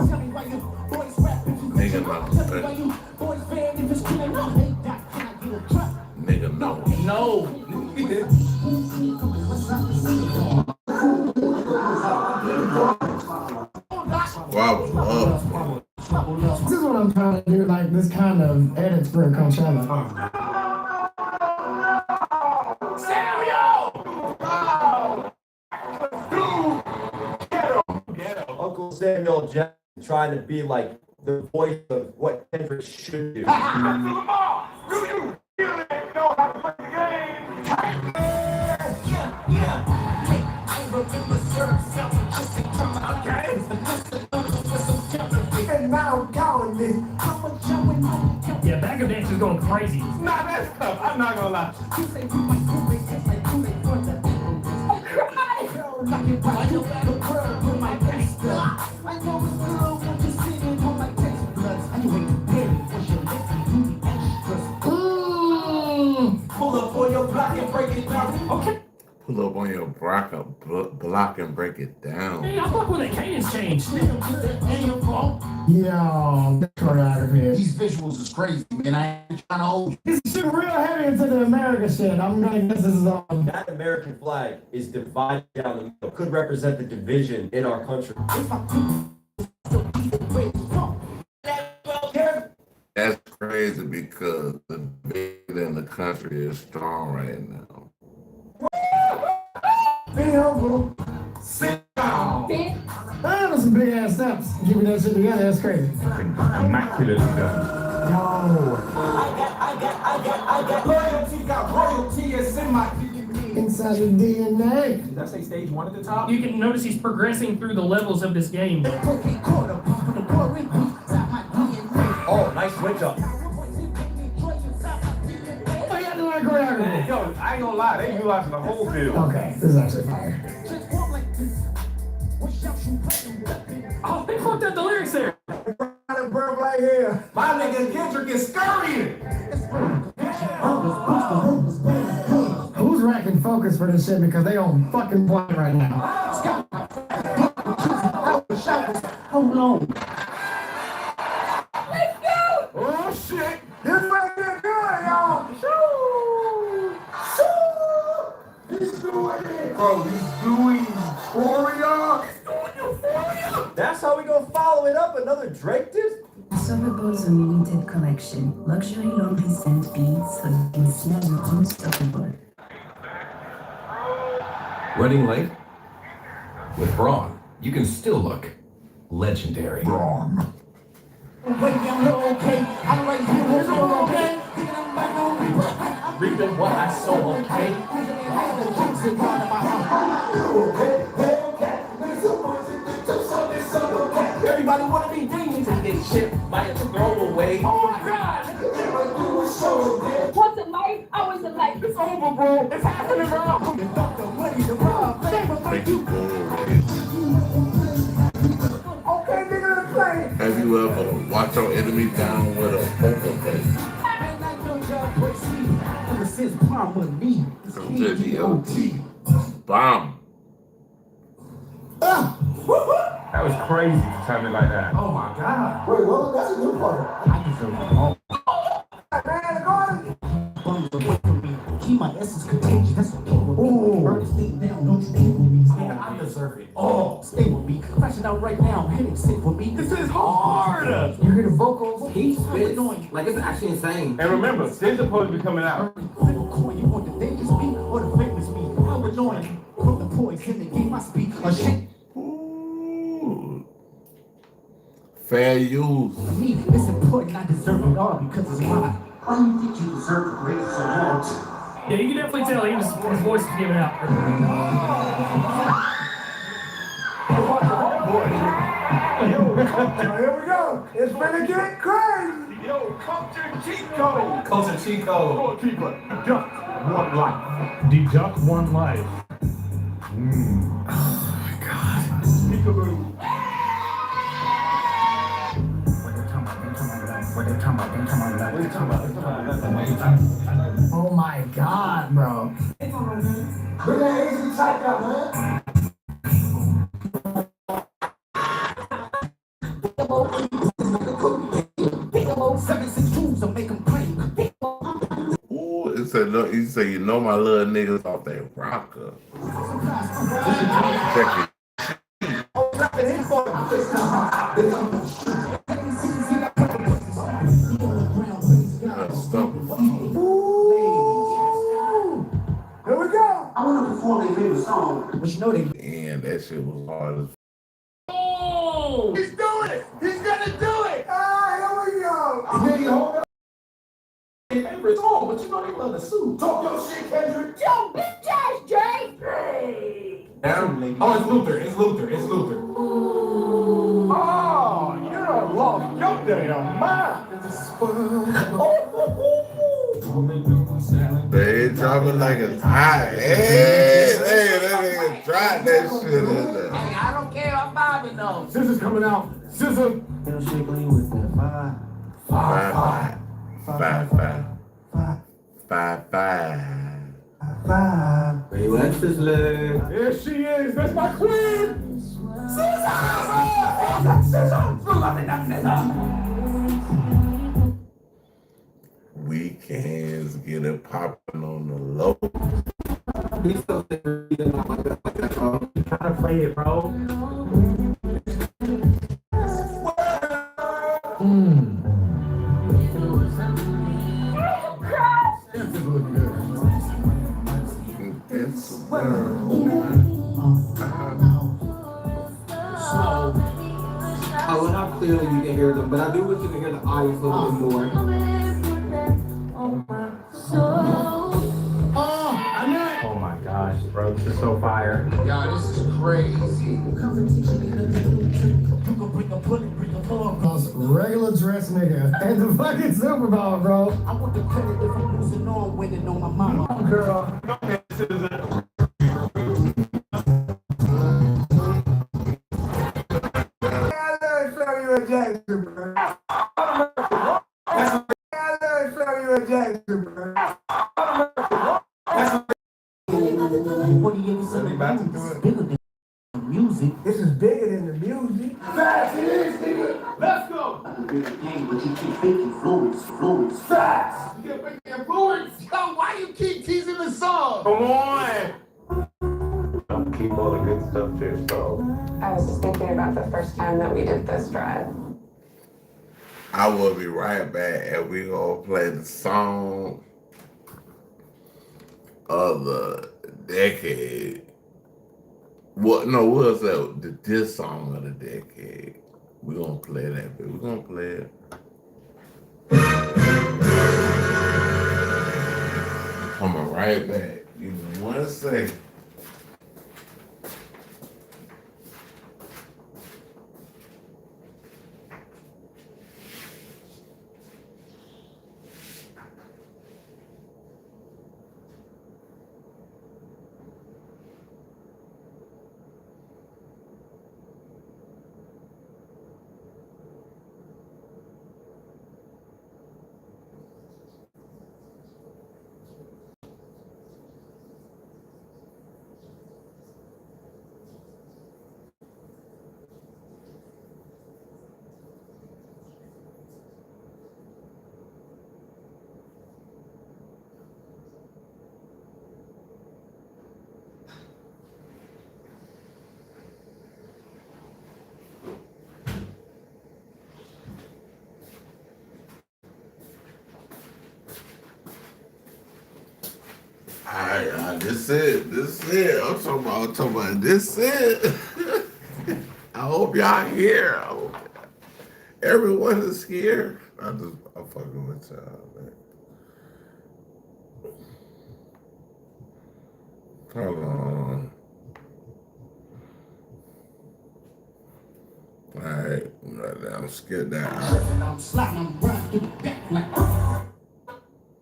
Tell me why you boys rap if you Nigga, Tell me why no. you boys fan if it's killing me. Hey, Doc, can I get a truck? Nigga, no. No. Squad Love. This is what I'm trying to do, like this kind of edits for Coachella. Uncle Samuel Jackson trying to be like the voice of what Kendrick should do. Do you really know how to play the game? Yeah, backup dancer's going crazy. Nah, that's tough. I'm not gonna lie. Pull up on your block and break it down. Okay. Pull up on your block and break it down. Hey, I fuck with that cadence change. Yo, the choreography. These visuals is crazy, man. I ain't trying to hold you. This shit real heavy into the America shit. I'm gonna guess this is That American flag is divided down the middle. Could represent the division in our country. That's crazy because the division in the country is strong right now. Be humble. Sit down. That was some big ass steps. Keeping that shit together, that's crazy. Immaculate done. Yo. I got loyalty, got royalty, it's in my Inside your DNA. Did I say stage 1 at the top? You can notice he's progressing through the levels of this game. Oh, nice switch up. Oh, yeah, like choreography. Yo, I ain't gonna lie. They utilizing the whole field. Okay, this is actually fire. Oh, they fucked up the lyrics there. Right here. My nigga Kendrick is scurrying. Who's racking focus for this shit because they on fucking point right now? Hold on. Let's go! Oh shit. This right here good, y'all. He's doing it. Bro, he's doing euphoria. That's how we gonna follow it up. Another Drake disc? Summerboard's a limited collection. Luxury laundry scent beads so you can smell your own Summerboard. Running late? With Braun, you can still look legendary. Braun. Reaping what I sow, okay? Everybody wanna be demons in this shit. Might have to throw away. Oh my god! What's it like? I was like, It's over, bro. It's happening, bro. Okay, nigga, let's play. Have you ever watched your enemy down with a poker face? From JDOT. Bomb. That was crazy to time it like that. Oh my god. Wait, well, that's a new part. I deserve it all. Keep my essence contagious. That's okay. Burn the state down. Don't you think with me? I deserve it all. Stay with me. Crash it out right now. Hit it. Sit with me. This is hard. You hear the vocals? He spits. Like, it's actually insane. And remember, Sid's supposed to be coming out. You want the dangerous beat or the famous beat? How annoying. Put the poison in the game. I speak a shit. Fair use. For me, it's important. I deserve it all because it's mine. Why do you think you deserve the greatest awards? Yeah, you can definitely tell his voice is giving out. Here we go. It's gonna get crazy. Yo, culture cheat code. Culture cheat code. Scorekeeper, deduct one life. Deduct one life. Oh my god. Peekaboo. Oh my god, bro. Bring that easy type out, man. Ooh, it said, no, he said, you know my little niggas off that rocker. Check it. Here we go. I want to perform their favorite song. But you know they. And that shit was hard as Oh! He's doing it. He's gonna do it. Ah, here we go. Nigga, hold up. Favorite song, but you know they love the suit. Talk your shit, Kendrick. yo, bitch ass Drake! Oh, it's Luther. It's Luther. It's Luther. Oh, you're a lost. Yo, They don't mind. They drop it like it's hot. Hey, that nigga drop that shit in there. Hey, I don't care. I'm vibing though. Scissors coming out. Scissors. Five. Relax his leg. There she is. That's my queen. Weekends get it popping on the low. Trying to play it, bro. It's We're not clearly you can hear them, but I do wish you could hear the audience a little bit more. Oh my gosh, bro, this is so fire. Y'all, this is crazy. Regular dress nigga and the fucking Super Bowl, bro. I want the credit if I'm losing or winning on my mama. Girl. Jackson, bro. Music. This is bigger than the music. Facts, it is, nigga. Let's go. But you keep faking influence. Facts. You keep faking influence. Yo, why you keep teasing the song? Come on. I'll keep all the good stuff to yourself. I was just thinking about the first time that we did this drive. I will be right back and we gonna play the song of the decade. What? No, what's that? This song of the decade. We gonna play that, but we gonna play it. Coming right back. Give me 1 second. This it. I'm talking about this it. I hope y'all here. Everyone is here. I'm fucking with y'all, man. Hold on. All right, I'm scared that. I'm sliding, I'm running through the back like.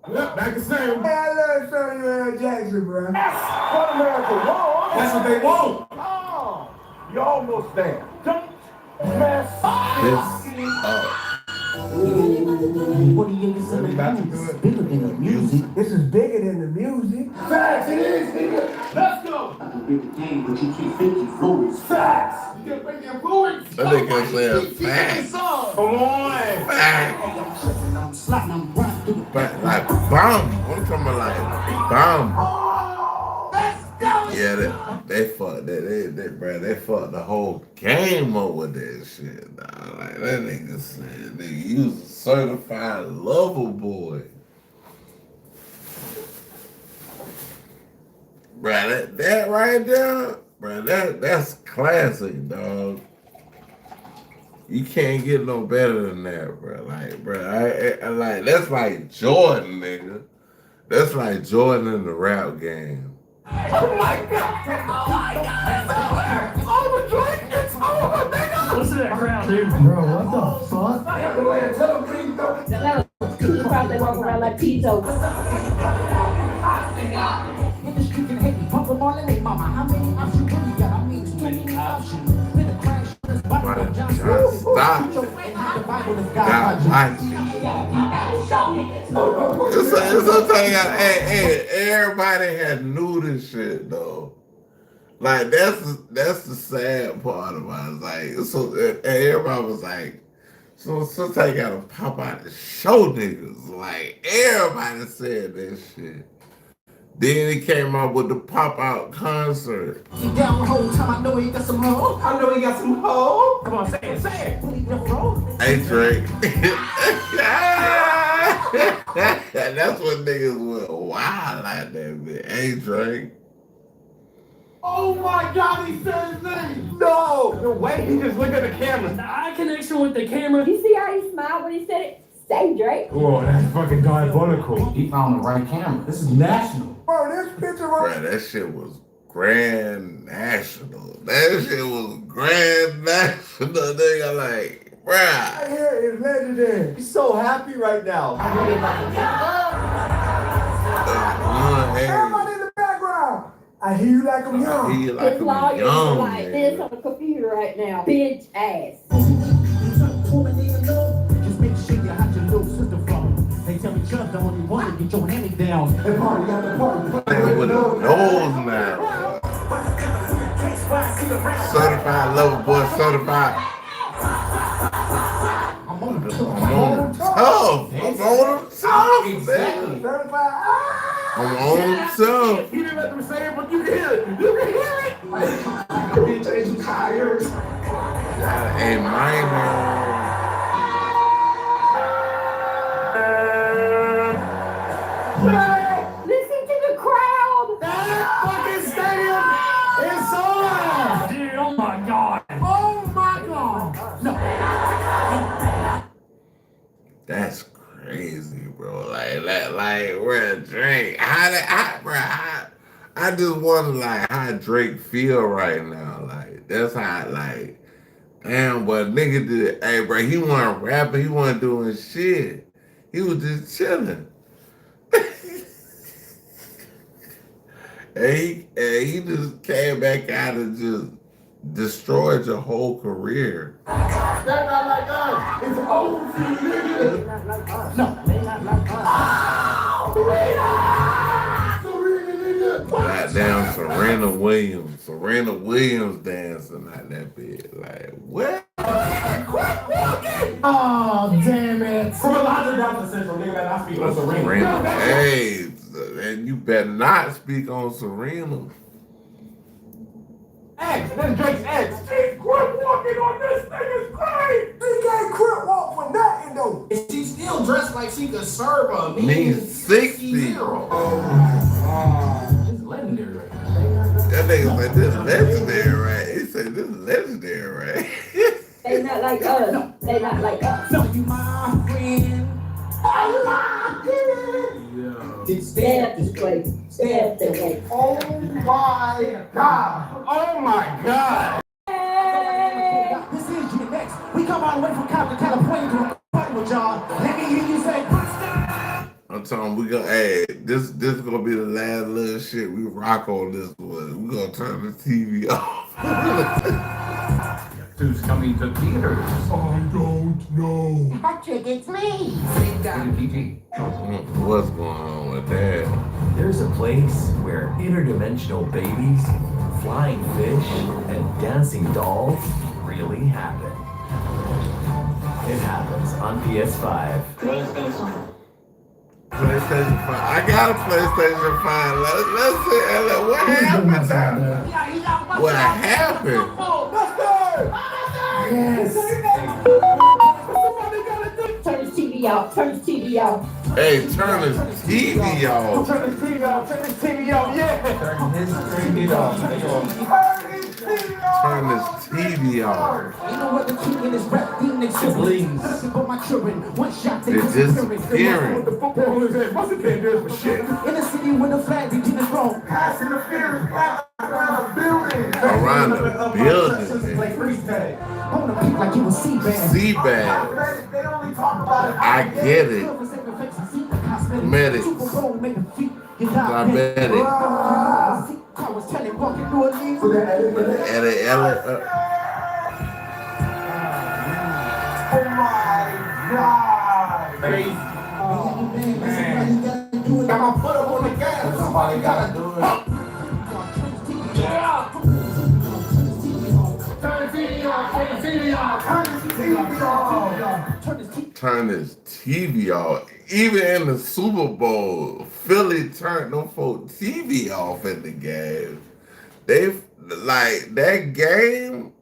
Yep, back the same. Hey, I love Samuel Jackson, bro. What America want? That's what they want. Oh, you almost there. Don't mess this up. What do you think is bigger than the music? This is bigger than the music. Facts, it is, nigga. Let's go. I can be the game, but you keep faking influence. Facts. You keep faking influence. I think I said facts. Come on. Facts. I'm sliding, I'm running through the back like bomb. I'm talking about like bomb. Let's go. Yeah, they fucked that. They fucked the whole game up with that shit. Nah, like that nigga said, nigga, you was a certified lover boy. Bruh, that right there, bruh, that's classic, dog. You can't get no better than that, bro. Like, bro, I like that's like Jordan, nigga. That's like Jordan in the rap game. Oh my God! Oh my God! It's over! Oh, the drink! It's over, nigga! Listen to that crowd, dude. Bro, what the fuck? He probably walk around like Tito. In the street can hate me, pump them all in they mama. How many options you really got? I mean, too many options. Been a crash, Stop. It's a thing. Hey, everybody had knew this shit though. Like that's the sad part about it. Like so, everybody was like, so they gotta pop out and show niggas. Like everybody said that shit. Then he came out with the pop out concert. He down the whole time. I know he got some hoes. I know he got some hoes. Come on, say it, say it. Hey Drake. That's what niggas went wild like that, man. Hey Drake. Oh my God, he said his name. No, the way he just looked at the camera. The eye connection with the camera. You see how he smiled when he said it? Say Drake. Whoa, that's fucking diabolical. He found the right camera. This is national. Bro, this picture right. Bruh, that shit was grand national. That shit was grand national. Nigga, like, bruh. Right here is legendary. He's so happy right now. Everybody in the background. I hear you like I'm young. I hear you like His I'm lawyers young. like this on the computer right now. Bitch ass. Just make sure you hide your little sister from him. They tell me Chubb the only one to get your hand down. And party on the party. Nigga with a nose now. Certified lover boy, certified. I'm on the I'm on them tough. I'm on them tough, man. I'm on them tough. You didn't let them say it, but you can hear it. You can hear it. You changing tires. Hey, man. Listen to the crowd. That fucking stadium is on. Dude, oh my God. Oh my God. No. That's crazy, bro. Like, where Drake? I just wonder, like, how Drake feel right now. Like, that's how, like, damn, but nigga did. Hey, bro, he wasn't rapping. He wasn't doing shit. He was just chilling. and he just came back out and just destroyed your whole career. They're not like us. It's over for you, nigga. No, they not like us. Goddamn Serena Williams dancing like that bitch. Like, what? Oh, damn it. From a lot of down to Central, nigga, that I speak on Serena. Hey, and you better not speak on Serena. X, that's Drake's X. Quit walking on this thing is great. He can't quit walk for nothing though. She still dressed like she could serve a mean 60. It's legendary. That nigga said this is legendary, right? He said this is legendary, right? They not like us. They not like us. So you my friend. Stay up this place. Stay up this way. Oh my God. Oh my God. This is GMX. We come all the way from Compton, California to party with y'all. Let me hear you say, I'm telling we gonna, hey, this is gonna be the last little shit we rock on this one. We gonna turn the TV off. Who's coming to theaters? I don't know. Patrick, it's me. PG. What's going on with that? There's a place where interdimensional babies, flying fish, and dancing dolls really happen. It happens on PS5. PlayStation 5. I got a PlayStation 5. Let's see. What happened? What happened? Yes. Turn his TV off. Turn his TV off. Hey, turn his TV off. Turn his TV off. Turn his TV off. Yeah. Turn his TV off. Turn his TV off. you know what the key in this rap being Siblings. Nothing but my children. One shot they They're disappearing. The football is at. Must have been there for shit. In a city with a flag, we keep it wrong. Pass interference. Around a building. around the building. Like freeze tag. On the peak like it was Seabass. Seabass. They only talk about it. I get it. Medics. Diabetic. I was telling walking through a leaf. Oh my God. Man. Got my foot up on the gas. Somebody gotta do it. Yeah. Turn the TV off. Turn this TV off. Even in the Super Bowl, Philly turned them folks TV off in the game. They like that game,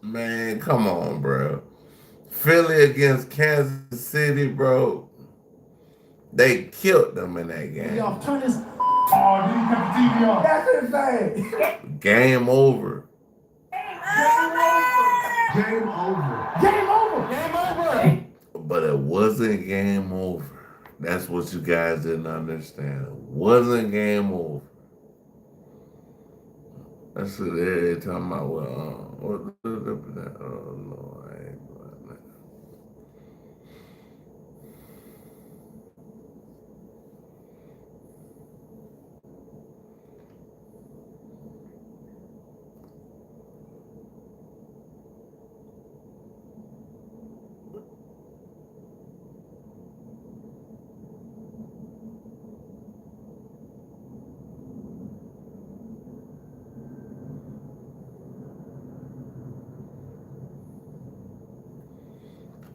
man. Come on, bro. Philly against Kansas City, bro. They killed them in that game. Y'all turn this. Oh, did you cut the TV off? That's insane. Game over. Game over. But it wasn't game over. That's what you guys didn't understand. It wasn't game over. That's what they're talking about. Oh, Lord, I ain't doing that.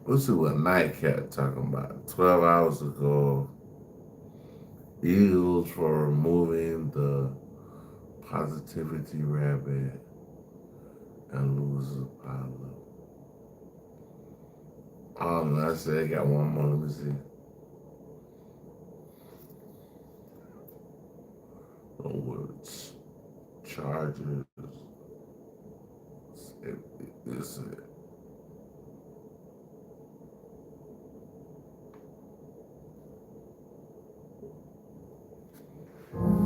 Let's see what Nightcap talking about. 12 hours ago, Eagles for removing the positivity rabbit and losers pilot. I said they got one more. Let me see. Words, Chargers. This is it.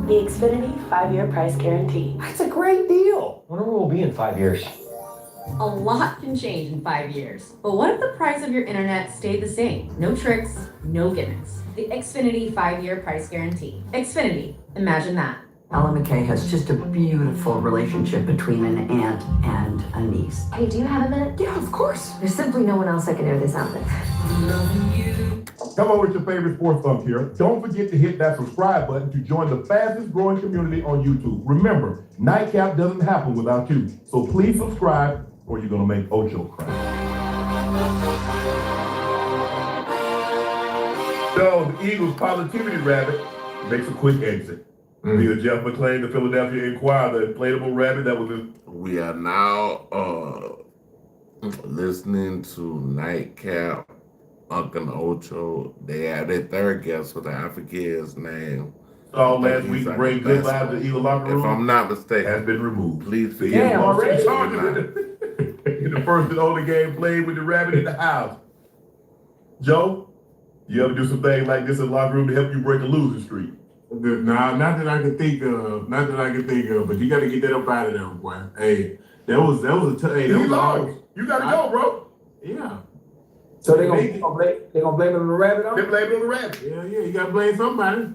The Xfinity 5-year price guarantee. That's a great deal. Wonder where we'll be in 5 years. A lot can change in 5 years. But what if the price of your internet stayed the same? No tricks, no gimmicks. The Xfinity 5-year price guarantee. Xfinity, imagine that. Ella McKay has just a beautiful relationship between an aunt and a niece. Hey, do you have a minute? Yeah, of course. There's simply no one else I can air this out with. Come on with your favorite sports thump here. Don't forget to hit that subscribe button to join the fastest growing community on YouTube. Remember, Nightcap doesn't happen without you. So please subscribe or you're going to make Ocho cry. So the Eagles positivity rabbit makes a quick exit. Via Jeff McClain, the Philadelphia Inquirer, the inflatable rabbit that was in. We are now listening to Nightcap, Uncle Ocho. They had their third guest with I forget his name. So last week, bring good vibes to Eagle locker room. If I'm not mistaken, has been removed. Please forgive me. Already in the first and only game played with the rabbit in the house. Joe, you ever do some things like this in the locker room to help you break a losing streak? Nah, not that I can think of. Not that I can think of. But you got to get that up out of there, boy. Hey, that was a hey, that was lost. You got to go, bro. Yeah. So they gonna blame it on the rabbit? They blame it on the rabbit. Yeah, you got to blame somebody.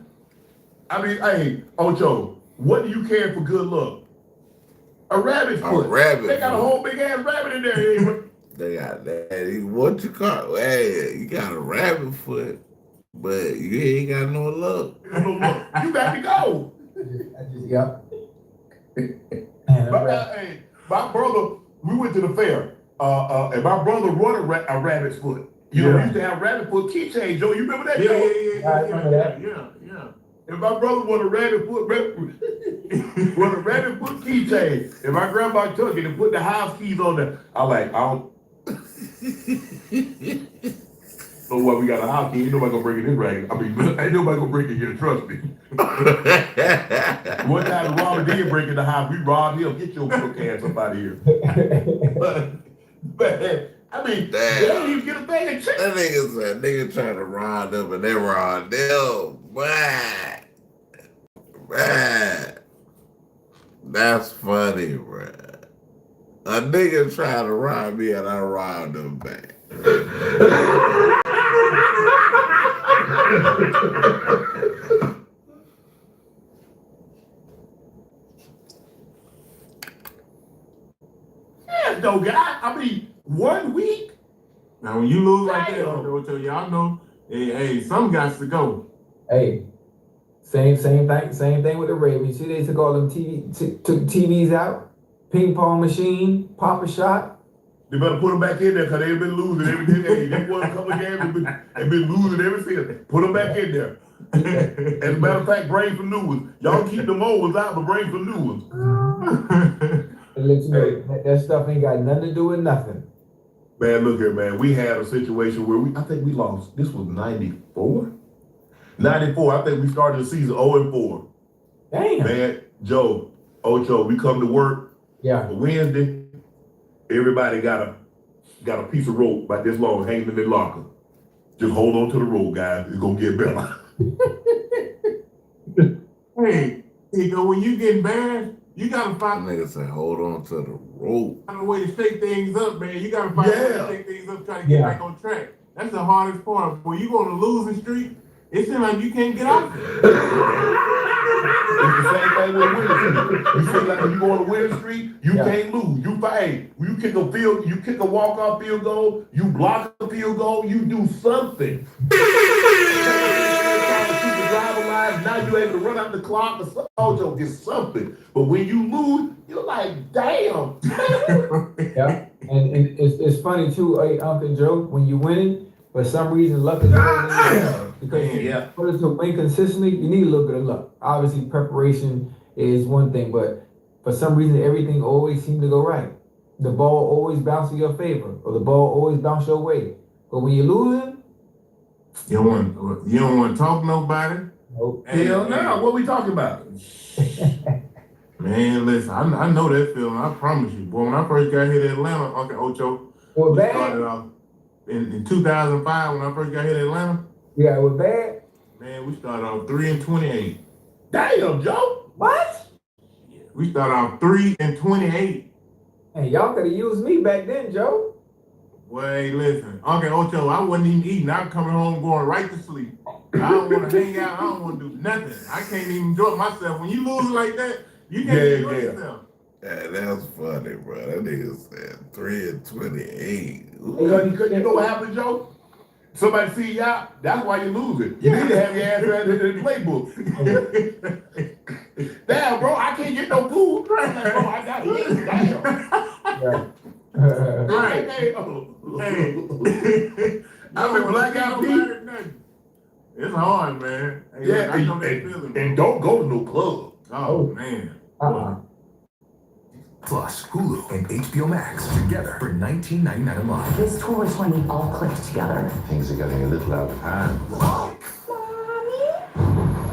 I mean, hey, Ocho, what do you carry for good luck? A rabbit's foot. A rabbit. They got a whole big ass rabbit in there. They got that. What you call? Hey, you got a rabbit foot. But you ain't got no luck. You got to go. Hey, my brother, we went to the fair, and my brother won a rabbit's foot. You know, we used to have rabbit foot keychains, Joe. You remember that? Yeah. And my brother won a rabbit foot keychain. And my grandma took it and put the house keys on there. I don't. So what, we got a house key, ain't nobody gonna break it in ragged. I mean, ain't nobody gonna break it here, trust me. One time Robert did break in the house, we robbed him, get your book ass up out of here. but I mean, they don't even get a thing of chicken. That nigga trying to rob them and they robbed them. That's funny, bro. A nigga tried to rob me and I robbed him back. Yeah, though, guy. I mean, 1 week. Now, when you lose like that, Ocho, y'all know, hey, some got to go. Hey, same thing with the Ravens. See, they took all them took TVs out, ping pong machine, pop a shot. They better put them back in there because they've been losing every day. Hey, they won a couple of games. They've been losing ever since. Put them back in there. As a matter of fact, bring some new ones. Y'all keep them old ones out, but bring some new ones. It lets you know that stuff ain't got nothing to do with nothing. Man, look here, man. We had a situation where I think we lost. This was 94? 94. I think we started the season 0-4. Damn. Man, Joe, Ocho, we come to work. Yeah. Wednesday, everybody got a piece of rope about this long hanging in their locker. Just hold on to the rope, guys. It's gonna get better. Hey, when you get bad, you gotta find. Nigga say, hold on to the rope. A way to shake things up, man. You gotta find a way to shake things up, try to get back on track. That's the hardest part. When you go on a losing streak, it seems like you can't get off it. It's the same thing with winning streak. You feel like when you go on a winning streak, you can't lose. You fight. You kick a walk-off field goal, you block a field goal, you do something. Now you're able to run out the clock or something. Ocho, get something. But when you lose, you're like, damn. Yeah. And it's funny too, Uncle Joe, when you winning, for some reason luck is always in your favor. Because for us to win consistently, you need a little bit of luck. Obviously, preparation is one thing, but for some reason, everything always seems to go right. The ball always bounces in your favor, or the ball always bounces your way. But when you're losing, you don't want to talk to nobody. Nope. Hell no. What we talking about? Man, listen, I know that feeling. I promise you. Boy, when I first got here to Atlanta, Uncle Ocho, we started off in 2005 when I first got here to Atlanta. Yeah, it was bad. Man, we started off 3-28. Damn, Joe. What? We started off 3-28. Hey, y'all could have used me back then, Joe. Wait, listen. Uncle Ocho, I wasn't even eating. I'm coming home going right to sleep. I don't want to hang out. I don't want to do nothing. I can't even enjoy myself. When you lose like that, you can't enjoy yourself. Yeah, that's funny, bro. That nigga said 3-28. You know what happened, Joe? Somebody see y'all, that's why you're losing. You need to have your ass right in the playbook. Damn, bro, I can't get no food. Bro, I gotta eat. Damn. Right. Hey. I'm a black guy. It's hard, man. Hey, Yeah, I know that feeling. and don't go to no club. Oh, man. Plus Hulu and HBO Max together for $19.99 a month. This tour is when we all clicked together. Things are getting a little out of hand.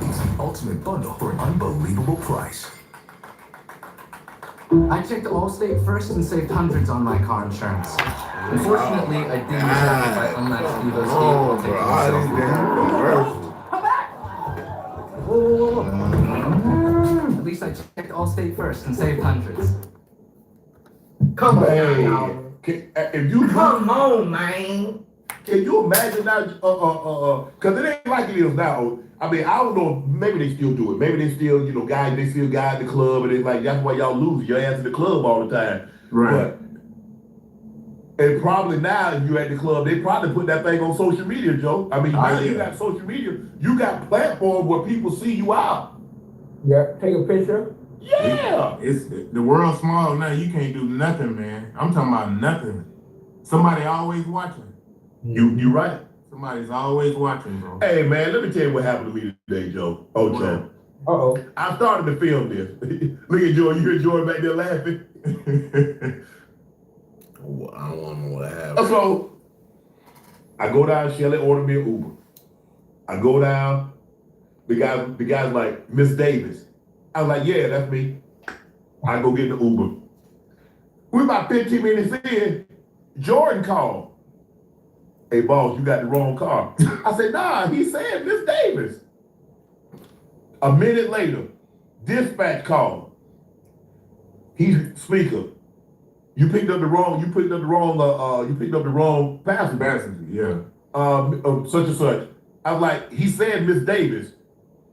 It's the ultimate bundle for an unbelievable price. I checked Allstate first and saved hundreds on my car insurance. Unfortunately, I didn't check if I unlatched INDIGOSKEYE At least I checked Allstate first and saved hundreds. Come on, Come on, man. Can you imagine now? Because it ain't like it is now. I mean, I don't know. Maybe they still do it. Maybe they still, guys. They still guide the club, and it's like that's why y'all lose your ass in the club all the time. Right. And probably now, if you're at the club, they probably put that thing on social media, Joe. I mean, now you got social media. You got platforms where people see you out. Yeah, take a picture. Yeah. It's the world's small now. You can't do nothing, man. I'm talking about nothing. Somebody always watching. You right. Somebody's always watching, bro. Hey, man, let me tell you what happened to me today, Joe. Oh, Joe. Uh-oh. I started to film this. Look at Joe. You hear Jordan back there laughing? I don't want to know what happened. So, I go down, Shelly ordered me an Uber. I go down, the guy's like, Miss Davis. I was like, yeah, that's me. I go get the Uber. We're about 15 minutes in, Jordan called. Hey, boss, you got the wrong car. I said, nah, he said Miss Davis. A minute later, dispatch called. He's speaker. You picked up the wrong passenger. Yeah. Such and such. I was like, he said Miss Davis.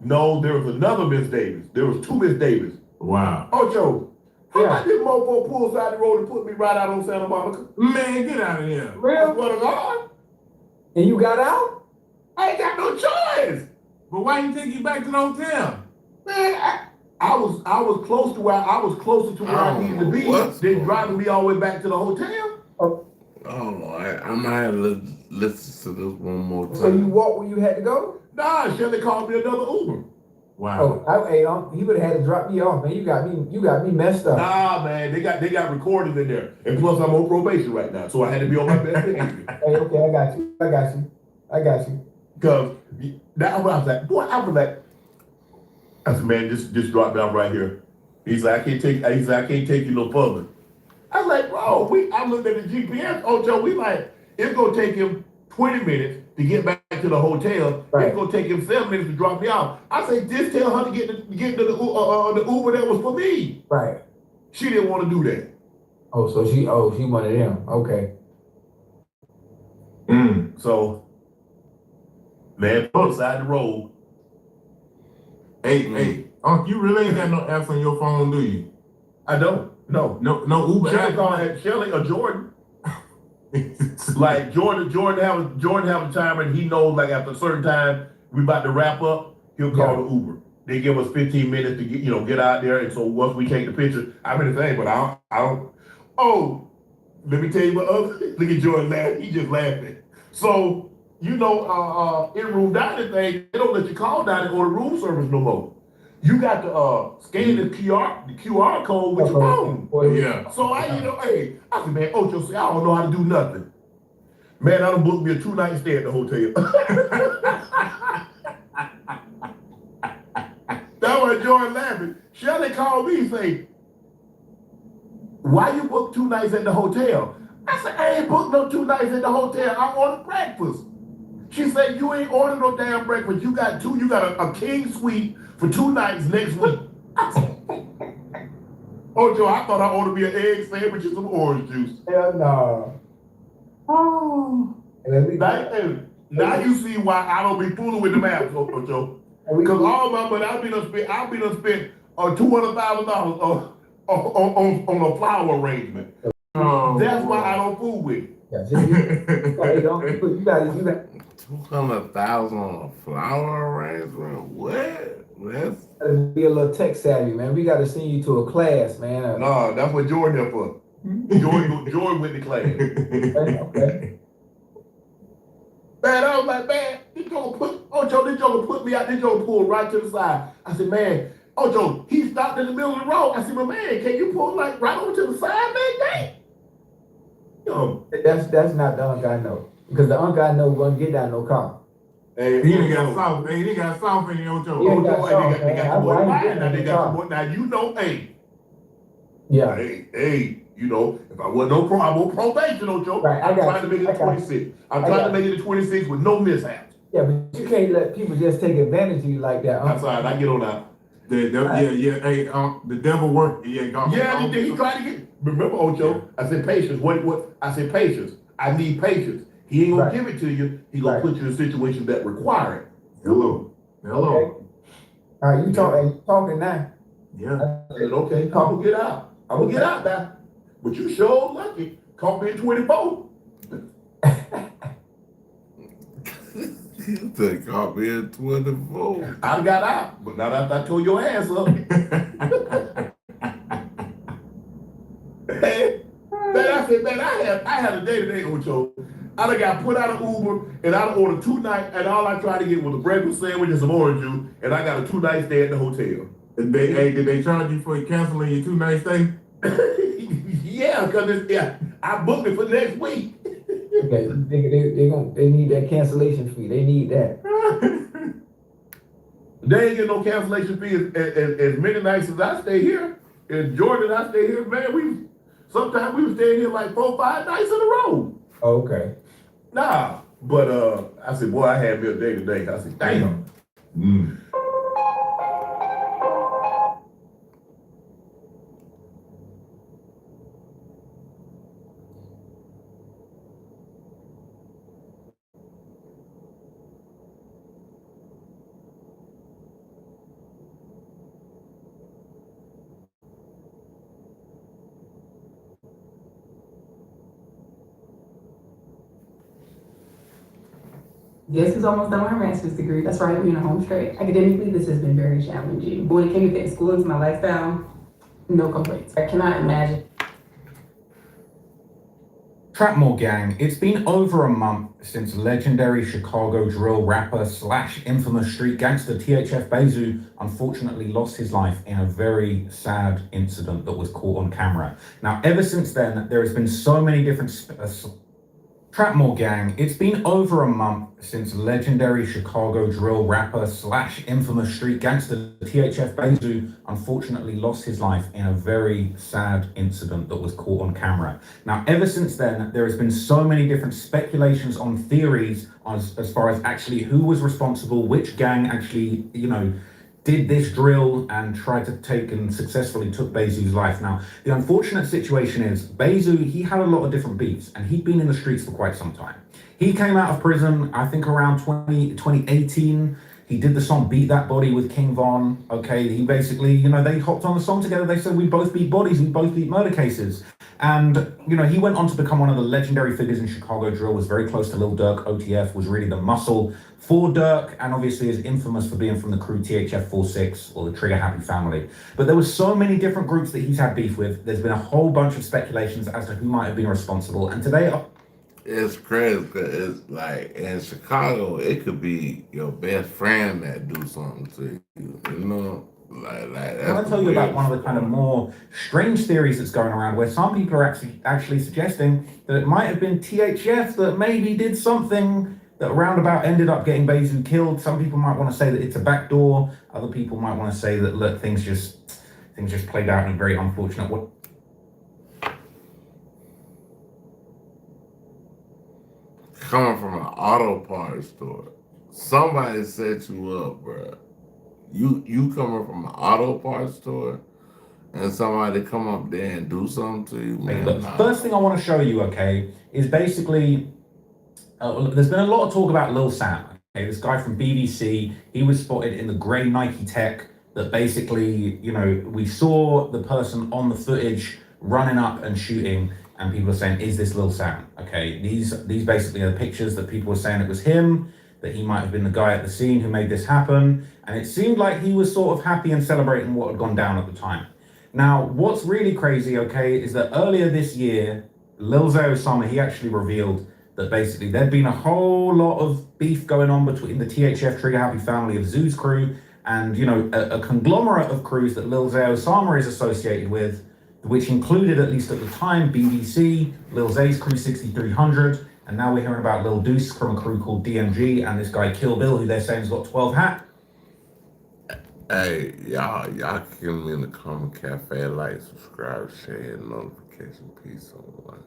No, there was another Miss Davis. There was two Miss Davis. Wow. Ocho, how about this mofo pull side the road and put me right out on Santa Monica? Man, get out of here. Real? What a God. And you got out? I ain't got no choice. But why you take you back to the hotel? Man, I was close to where closer to where I needed to be than driving me all the way back to the hotel. Oh, I might have to listen to this one more time. So you walked where you had to go? Nah, Shelly called me another Uber. Wow. Oh, he would have had to drop me off, man. You got me messed up. Nah, man, they got recordings in there, and plus I'm on probation right now, so I had to be on my best behavior. Hey, okay, I got you. Cause that I was like, boy, I said, man, just drop down right here. He's like, I can't take you no further. I was like, bro, I looked at the GPS, Ocho, we like, it's gonna take him 20 minutes to get back to the hotel. Right. It's gonna take him 7 minutes to drop me off. I said, just tell her to get to the Uber that was for me. Right. She didn't want to do that. So she wanted him. Okay. So, man, put aside the road. Hey, Unc, you really ain't got no apps on your phone, do you? I don't. No Uber. Shelly or Jordan. Like Jordan have a timer, and he knows like after a certain time we about to wrap up, he'll call the Uber. They give us 15 minutes to get out there, and so once we take the picture, I'm in the thing, but I don't. Oh, let me tell you what other. Look at Jordan laughing. He just laughing. So in room dining thing, they don't let you call dining or the room service no more. You got to scan the QR code with your phone. Yeah. So I said, man, Ocho, I don't know how to do nothing. Man, I done booked me a 2-night stay at the hotel. That was Jordan laughing. Shelly called me and say, why you booked 2 nights at the hotel? I said, I ain't booked no 2 nights at the hotel. I ordered breakfast. She said, you ain't ordered no damn breakfast. You got a king suite for 2 nights next week. Ocho, I thought I ordered me an egg sandwich and some orange juice. Hell no. Oh. Now you see why I don't be fooling with the maps, Ocho. Because all my money, I've been spent $200,000 on a flower arrangement. That's why I don't fool with it. You got $200,000 on a flower arrangement? What? That's be a little tech savvy, man. We got to send you to a class, man. No, that's what Jordan here for. Jordan went to class. Okay. Man, I was like, man, this joker put me out. This joker pulled right to the side. I said, man, Ocho, he stopped in the middle of the road. I said, but man, can you pull like right over to the side, man? Dang. That's not the unk I know. Because the unk I know won't get down no car. Hey, he done got soft. Hey, he got soft in the Ocho. They got the boy riding. Now they got the boy. Now you know, hey. Yeah. Hey, you know, if I wasn't I'm on probation, Ocho. Right, I'm trying to make it to 26. I'm trying to make it to 26 with no mishaps. Yeah, but you can't let people just take advantage of you like that. That's all right. I get on out. Yeah. Hey, the devil worked. Yeah, he tried to get. Remember, Ocho? I said patience. What? I said patience. I need patience. He ain't gonna give it to you. He gonna put you in a situation that require it. Hello. Okay. All right, you talking now? Yeah. I said, okay, I'm gonna get out. I'm gonna get out now. But you sure lucky. Caught me in 24. You said caught me in 24. I got out, but not after I tore your ass up. Man, I said, man, I had a day today, Ocho. I done got put out of Uber, and I done ordered 2 nights, and all I tried to get was a breakfast sandwich and some orange juice, and I got a 2-night stay at the hotel. Did they charge you for canceling your 2-night stay? Yeah, because I booked it for next week. Okay, they need that cancellation fee. They need that. They ain't get no cancellation fee as many nights as I stay here. In Jordan, I stay here, man. Sometimes we were staying here like 4 or 5 nights in a row. Oh, okay. Nah, but I said, boy, I had me a day today. I said, damn. Guess who's almost done with her master's degree? That's right, we're in a home straight. Academically, this has been very challenging. But when it came to fitting school into my lifestyle, no complaints. I cannot imagine. Trapmore Gang, it's been over a month since legendary Chicago drill rapper / infamous street gangster THF Bezu unfortunately lost his life in a very sad incident that was caught on camera. Now, ever since then, there has been so many different Trapmore Gang, it's been over a month since legendary Chicago drill rapper / infamous street gangster THF Bezu unfortunately lost his life in a very sad incident that was caught on camera. Now, ever since then, there has been so many different speculations on theories as far as actually who was responsible, which gang actually, did this drill and tried to take and successfully took Bezu's life. Now, the unfortunate situation is Bezu, he had a lot of different beefs and he'd been in the streets for quite some time. He came out of prison, I think around 2018. He did the song Beat That Body with King Von. Okay, he basically, they hopped on the song together. They said, we both beat bodies, we both beat murder cases. And, he went on to become one of the legendary figures in Chicago drill, was very close to Lil Durk. OTF was really the muscle for Durk, and obviously is infamous for being from the crew THF 46 or the Trigger Happy family. But there were so many different groups that he's had beef with. There's been a whole bunch of speculations as to who might have been responsible. And today, it's crazy because it's like in Chicago, it could be your best friend that do something to you, Like that's I want to tell you about one of the kind of more strange theories that's going around, where some people are actually suggesting that it might have been THF that maybe did something that roundabout ended up getting Bezu killed. Some people might want to say that it's a backdoor. Other people might want to say that look, things just played out in a very unfortunate way. Coming from an auto parts store, somebody set you up, bro. You coming from an auto parts store, and somebody come up there and do something to you, man. The first thing I want to show you, okay, is basically there's been a lot of talk about Lil Sam. Okay, this guy from BBC, he was spotted in the grey Nike Tech. That basically, we saw the person on the footage running up and shooting. And people are saying, is this Lil Sam? Okay, these basically are the pictures that people were saying it was him, that he might have been the guy at the scene who made this happen. And it seemed like he was sort of happy and celebrating what had gone down at the time. Now, what's really crazy, okay, is that earlier this year, Lil Zay Osama, he actually revealed that basically there'd been a whole lot of beef going on between the THF Trigger Happy family of Zoo's crew and, a conglomerate of crews that Lil Zay Osama is associated with, which included, at least at the time, BBC, Lil Zay's crew 6300, and now we're hearing about Lil Deuce from a crew called DMG, and this guy Kill Bill, who they're saying has got 12 hat. Hey, y'all kill me in the comment cafe, like, subscribe, share, notification, peace on one.